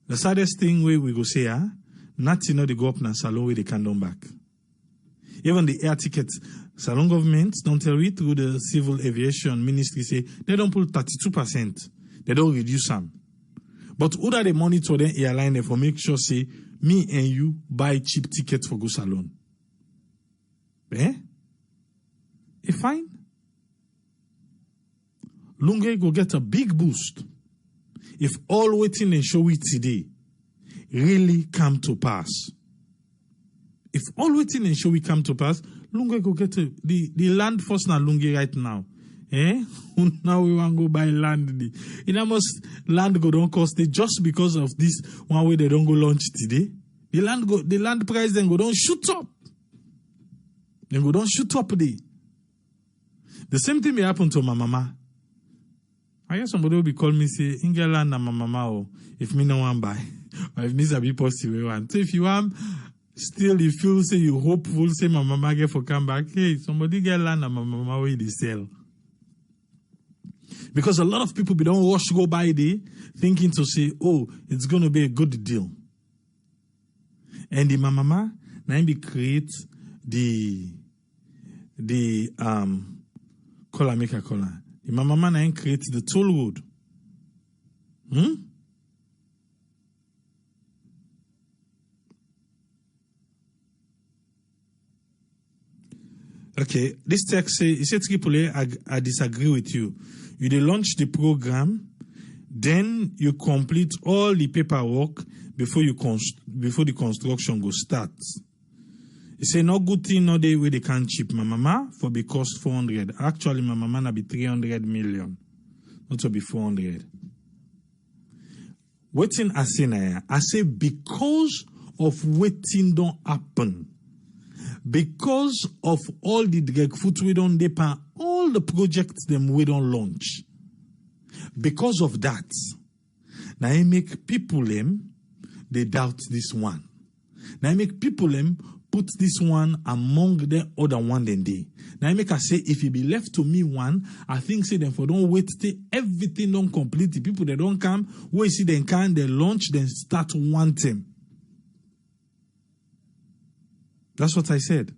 The saddest thing we go say, nothing they go up na salon where they can come back. Even the air tickets, salon government don't tell it through the civil aviation ministry say they don't pull 32%. They don't reduce them. But who are they monitor the airline for make sure say me and you buy cheap tickets for go salon? Eh? It's fine. Lunge go get a big boost if all waiting and show it today really come to pass. If all waiting and show it come to pass, Lunge go get the land first now Lunge right now. Eh? Now we want to go buy land. It almost land go don't cost it just because of this one way they don't go launch today. The land price then go don't shoot up. Then go don't shoot up there. The same thing may happen to my mama. I guess somebody will be calling me say, Ingela na my mama or if me no one buy. Or if me a be possible one. So if you want still you feel say you hopeful say my mama get for come back, hey, somebody get land and my mama where they sell. Because a lot of people be don't rush to go buy there thinking to say, oh, it's gonna be a good deal. And the mama now be create the color make a color. The mama now create the toll road. Okay, this text say, it said I disagree with you. You dey launch the program, then you complete all the paperwork before the construction go start. He say no good thing no day where they can chip my mama for be cost 400. Actually, my mama na be 300 million, not to be 400. Waiting I say na I say because of waiting don't happen. Because of all the drag foot we don't depend, all the projects them we don't launch. Because of that, now I make people they doubt this one. Now I make people put this one among the other one than they. Now I make I say if it be left to me one, I think say them for don't wait till everything don't complete. The people that don't come, we see them can they launch then start one thing. That's what I said.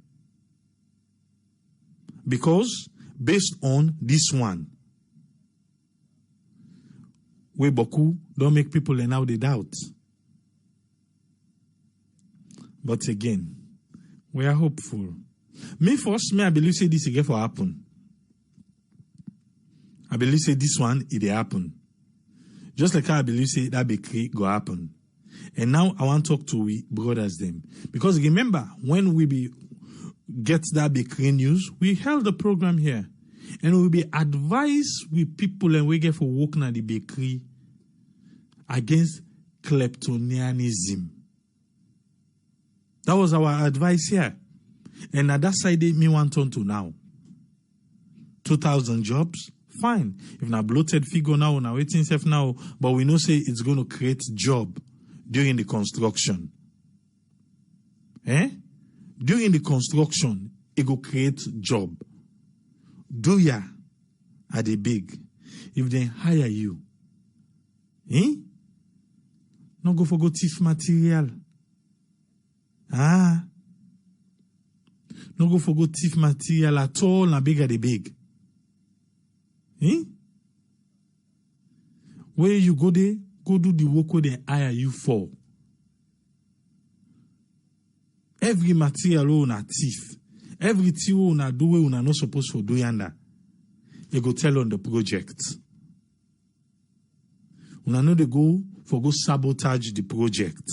Because based on this one, we boku don't make people and now they doubt. But again, we are hopeful. Me first, I believe say this again for happen. I believe say this one it happen. Just like I believe say that bakery go happen. And now I want to talk to we brothers them. Because remember, when we get that bakery news, we held the program here. And we be advised with people and we get for working at the bakery against kleptonianism. That was our advice here. And at that side, me want on to now. 2,000 jobs, fine. If na bloated figure now, na waiting self now, but we know say it's going to create job during the construction. During the construction, it will create job. Do ya are the big. If they hire you, no go for go thief material. No go for go thief material at all, na big are the big. Where you go there, go do the work where they hire you for. Every material una thief. Everything una do we una not supposed to do yanda. You go tell on the project. Una know they go for go sabotage the project.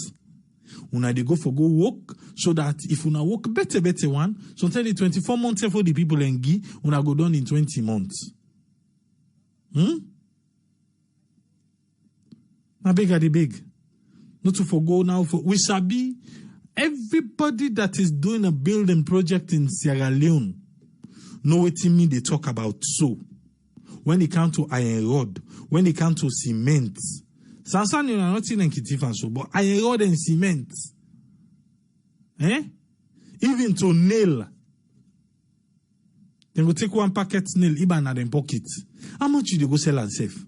Una they go for go work so that if una work better one, so tell the 24 months for the people and give, una go done in 20 months. Now big are the big. Not to forgo now for we sabi everybody that is doing a building project in Sierra Leone know what mean they talk about. So when it comes to iron rod, when it comes to cement, Sansan you are not in Kitif and so, but iron rod and cement. Even to nail. Then go take one packet nail, even at them pocket. How much you go sell and save?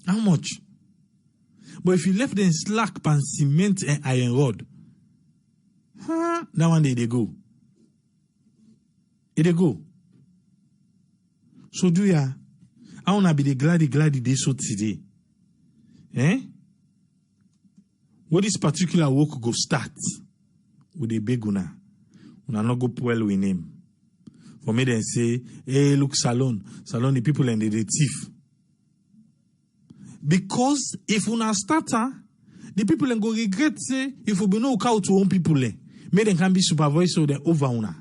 How much? But if you left them slack pan cement and iron rod, that one day they go. They go. So do ya? I wanna be the glad they so today. What this particular work go start with a big una not go well with him. For me, then say, hey, look, Salon, the people and the thief. Because if una starter, the people and go regret say, if we be no cow to own people, may they can be supervisor then over una.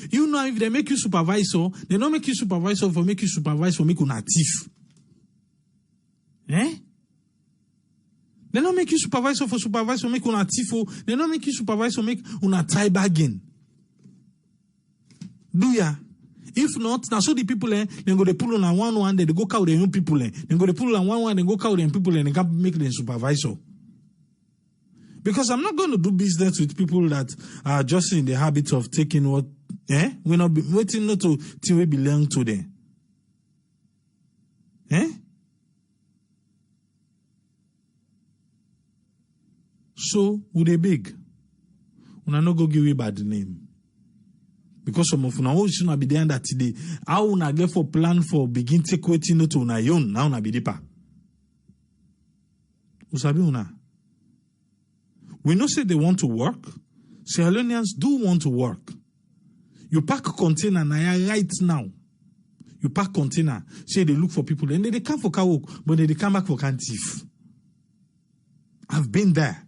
You know, if they make you supervisor, they don't make you supervisor for make you supervise for make una thief. They don't make you supervisor for make una thief. They don't make you supervisor make una tie bargain. Do ya? If not, now so the people then go they pull on one, they go cow their own people then go they pull on one, they go cow their people and they can't make them supervisor. Because I'm not going to do business with people that are just in the habit of taking what we're not waiting not to till we belong to them. So would they big? Una no go give you bad name. Because some of una should not be there that today. How una get for plan for begin take waiting to una yon now una be deeper. Usabi una. We know say they want to work. Sierra Leoneans do want to work. You pack a container right now. You pack container. Say they look for people and they come for car work, but they come back for can thief. I've been there.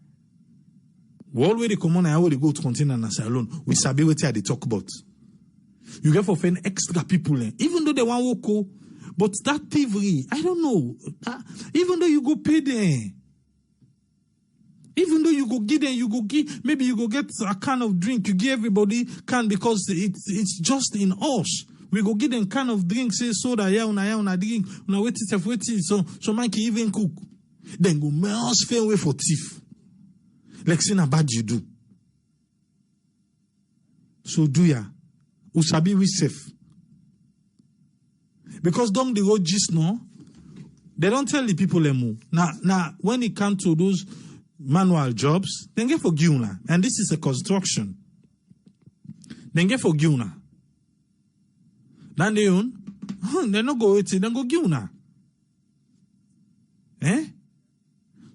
We already come on, I already go to container and say alone. We sabi what they talk about. You get for find extra people, even though they want work, but that thievery, I don't know. Even though you go pay them, even though you go give them, you go give, maybe you go get a can of drink, you give everybody can because it's just in us. We go give them can of drink, say soda, una drink, una wait so man can even cook. Then go mouse fair way for thief. Like saying a bad you do. So do ya? Usabi we safe. Because down the road just now, they don't tell the people anymore. Now when it comes to those manual jobs, then get for Guna. And this is a construction. Then get for Guna. Then they own, they not go with it, then go Guna.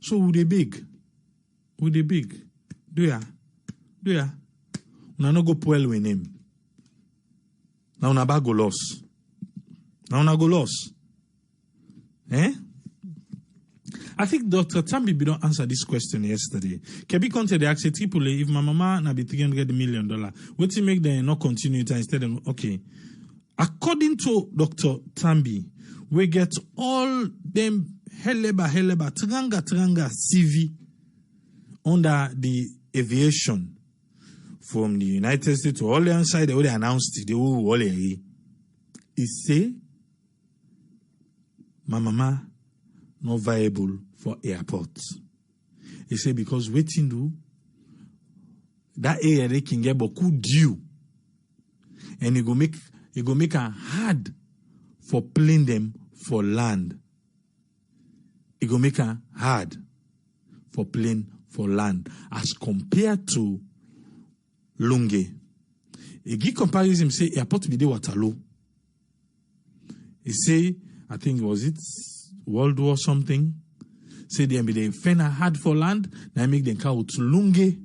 So would they big? Would they big? Do ya? Una no go well with him. Now una ba go loss. Now una go loss. I think Dr. Tambi don't answer this question yesterday. Kebi Conte they asked Tripoli if my mama na be $300 million. What to make them not continue it instead of okay. According to Dr. Tambi, we get all them heleba tranga CV under the aviation from the United States to all the outside. They already announced it. They will already. It say, my mama not viable for airports. He say because waiting do that area they can get beaucoup due, and it go make it hard for plane them for land. It go make it hard for plane for land as compared to Lunge. A give comparison say airport be the Waterloo. He say I think was it World War something. Say they be the fena hard for land. Now make them call to Lunge.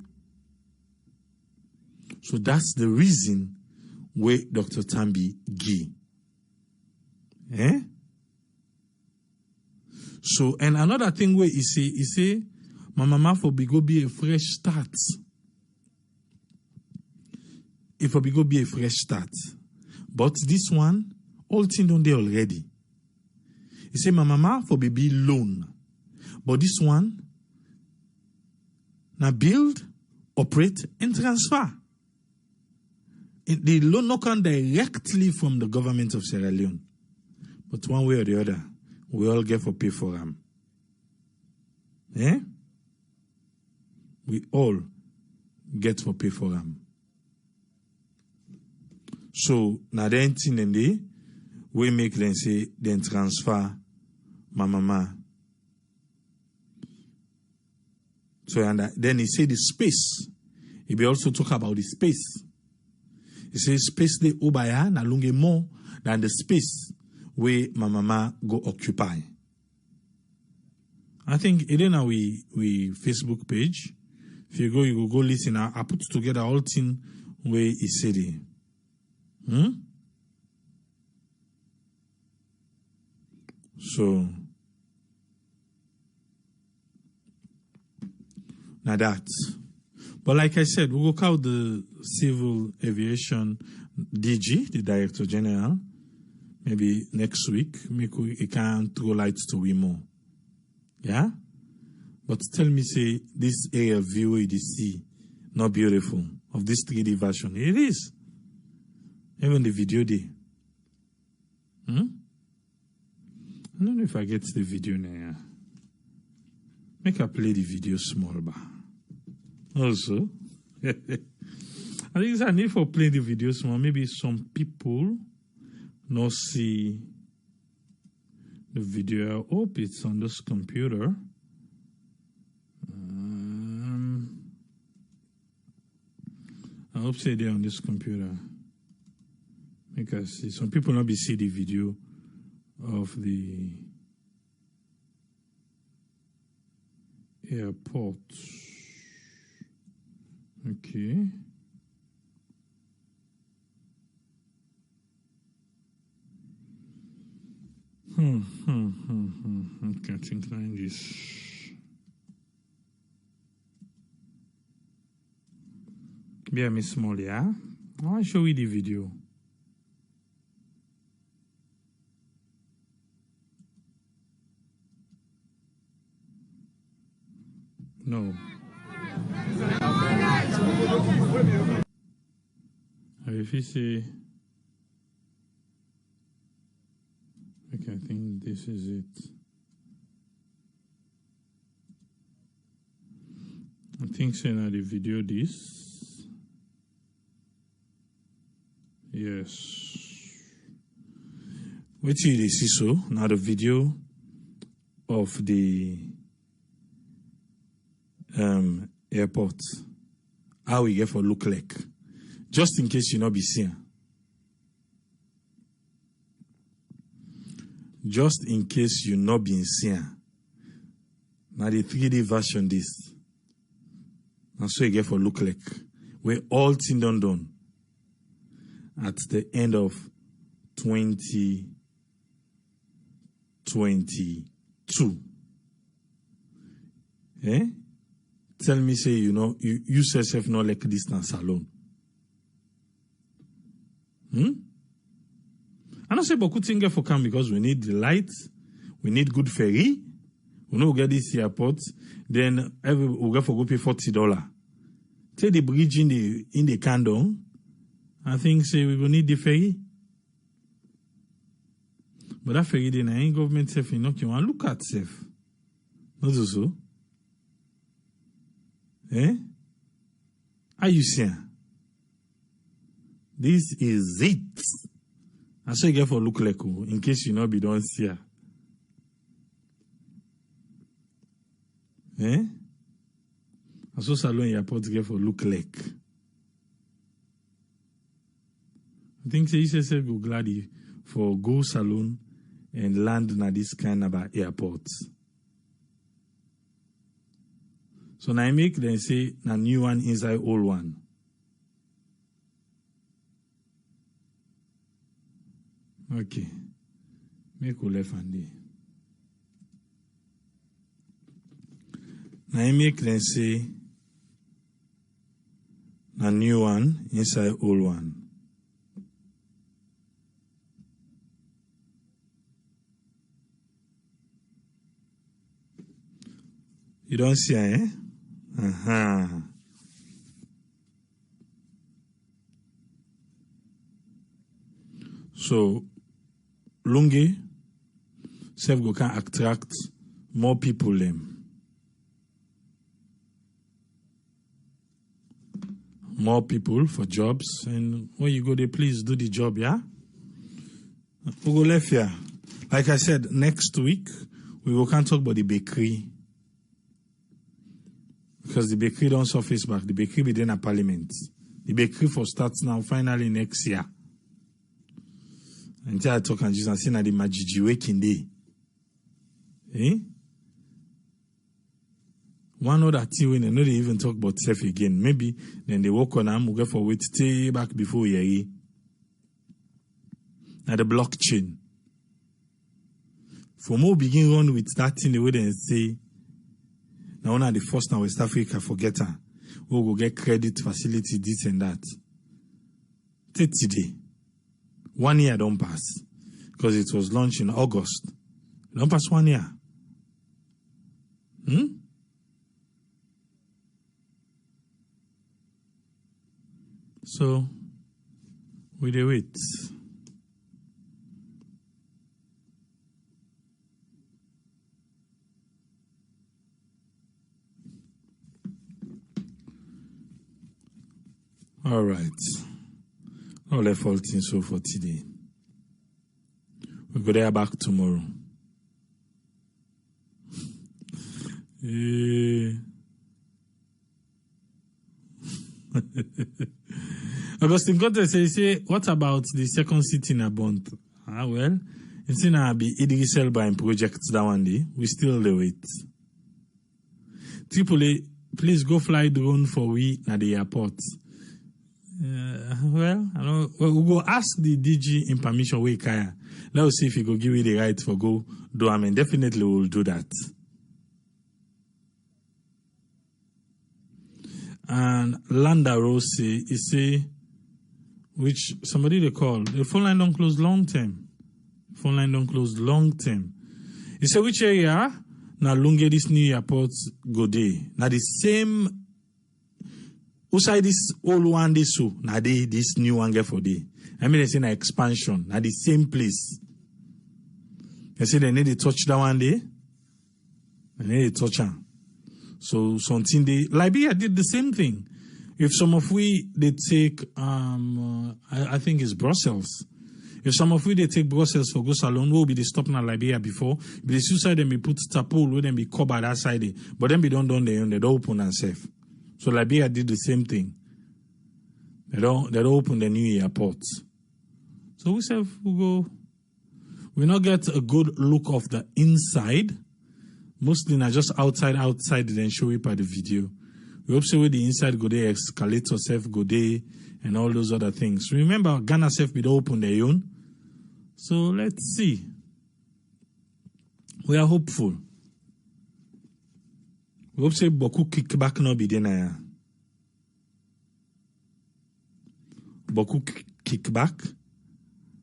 So that's the reason where Dr. Tambi give. So and another thing where he say, my mama for be go be a fresh start. If for be go be a fresh start. But this one, all things done there already. He say, my mama for be loan. But this one, now build, operate, and transfer. The loan not come directly from the government of Sierra Leone. But one way or the other, we all get for pay for them. We all get for pay for them. So now the thing and they we make them say then transfer my mama. So and then he say the space. He be also talk about the space. He says space they obaya na lunge more than the space where my mama go occupy. I think it in our we Facebook page. If you go listen. I put together all thing where he said it. So now that. But like I said, we will call the Civil Aviation DG, the Director General, maybe next week. He can throw light to we more. Yeah? But tell me, say, this air view you see, not beautiful, of this 3D version. It is. Even the video day. I don't know if I get the video now. Make I play the video small bar. Also, I think it's a need for playing the video small. Maybe some people not see the video. I hope it's on this computer. I hope say they're on this computer. Because some people not be see the video of the airport. Okay. Okay, I think like this. Bien, Miss Small, yeah? I want to show you the video. No. If you say, okay, I think this is it. I think say now the video this. Yes. Wait till you see so now the video of the airport. How we get for look like. Just in case you not be seen. Just in case you not been seen. Now the 3D version this. And so you get for look like. Where all thing done. At the end of 2022. Eh? Tell me, say, you know, you yourself not like distance alone. I don't say beaucoup things for come because we need the lights, we need good ferry, we know we get this airport, then we get for go pay $40. Take the bridge in the candle. I think say we will need the ferry. But that ferry then ain't government safe enough. You want look at safe. Not so. Eh? Are you seeing? This is it. I say get for look like in case you not be done see. Eh? I saw salon airport get for look like. I think say you go glad for go salon and land na this kind of airport. So now I make them say na new one inside old one. Okay. Make we left and day. Now I make them say na new one inside old one. You don't see, eh? So, Lungi, self go can attract more people them. more people for jobs. And when you go there, please do the job, yeah? We go left here. Like I said, next week, we will can't talk about the bakery. Because the bakery don't surface back. The bakery be then a parliament. The bakery for starts now, finally next year. Until I talk and just say na the majiji waking day. Eh? One other thing when they know they even talk about self again. Maybe then they work on them, we go for wait stay back before we now the blockchain. For more begin run with that thing the way they say now one of the first now West Africa forget her. We will get credit facility, this and that. Today. 1 year don't pass. Because it was launched in August. Don't pass 1 year. So, we do wait. All right. All the faulting so for today. We'll go there back tomorrow. Augustine Cotter say, what about the second city in Abont? Well, it's in a be Idris Elba in projects that one day. We still do it. Tripoli, please go fly drone for we at the airport. Well, I know we'll go ask the DG in permission way Kaya. Let's see if he go give you the right for go do. I mean, definitely we'll do that. And Landa Rose say, which somebody they call the phone line don't close long term. Phone line don't close long term. He say which area now Lunge this new airport go day. Now the same. Outside this old one, this so now this new one get for day. I mean, they say an expansion. Now the same place. They say they need to touch that one day. They need to touch them. So something they Liberia did the same thing. If some of we they take I think it's Brussels. If some of we they take Brussels for go salon, will be they stop in Liberia before. If they suicide them be put tapol, will then be covered that side. But then be don't they don't open and safe. So Liberia did the same thing. They don't open the new airport. So we say we not get a good look of the inside. Mostly not just outside, then show it by the video. We hope so with the inside go there, escalator self go there, and all those other things. Remember, Ghana self be open their own. So let's see. We are hopeful. We hope say Boku kickback no be there. Boku kickback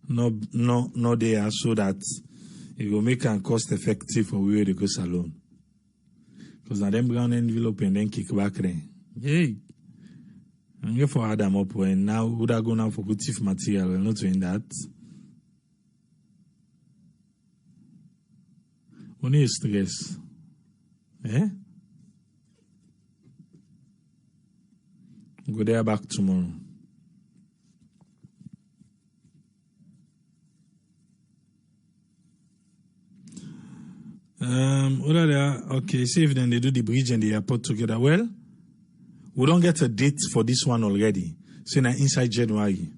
no there so that it will make it cost effective for where they go salon. Because now them brown envelope and then kickback then. Hey. I'm here for Adam up when now would I go now for good material? We're not doing that. Only stress. Eh? Go there back tomorrow. Okay, see if then they do the bridge and the airport together. Well, we don't get a date for this one already. So now inside January.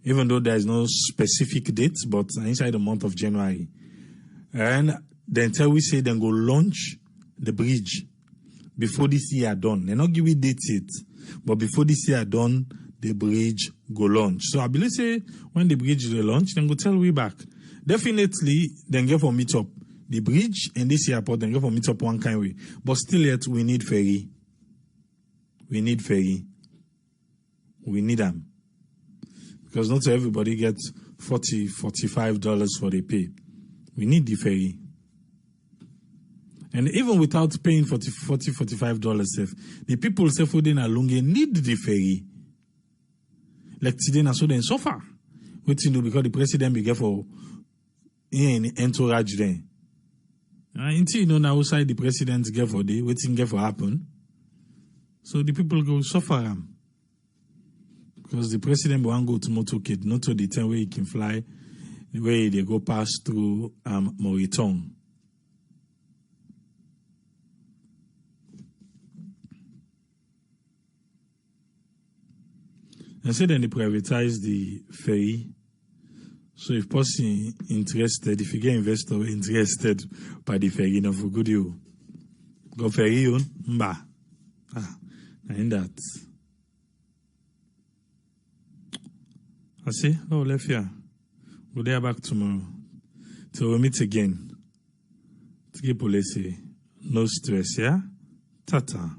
Even though there is no specific date, but inside the month of January. And then until we say then go launch the bridge before this year done. They not give you dates yet. But before this year done, the bridge go launch. So I believe say when the bridge will launch, then go tell we back. Definitely, then get for meet up the bridge and this airport, then go for meet up one kind way. But still yet, we need ferry. We need ferry. We need them. Because not everybody gets $40, $45 for the pay. We need the ferry. And even without paying $40, $45, the people say for them Lunge need the ferry. Like today, na so then suffer. What you do because the president be for in entourage then. Until you know now outside the president get for day, waiting get for happen. So the people go suffer. Because the president will go to motorcade, not to the time where he can fly, where they go pass through Moriton. And so then they privatize the ferry. So if person interested, if you get investor interested by the ferry, no for good you. Go ferry on, mba. And that. I see. Oh, left here. We'll be back tomorrow. Till we meet again. To keep police. No stress, yeah? Tata.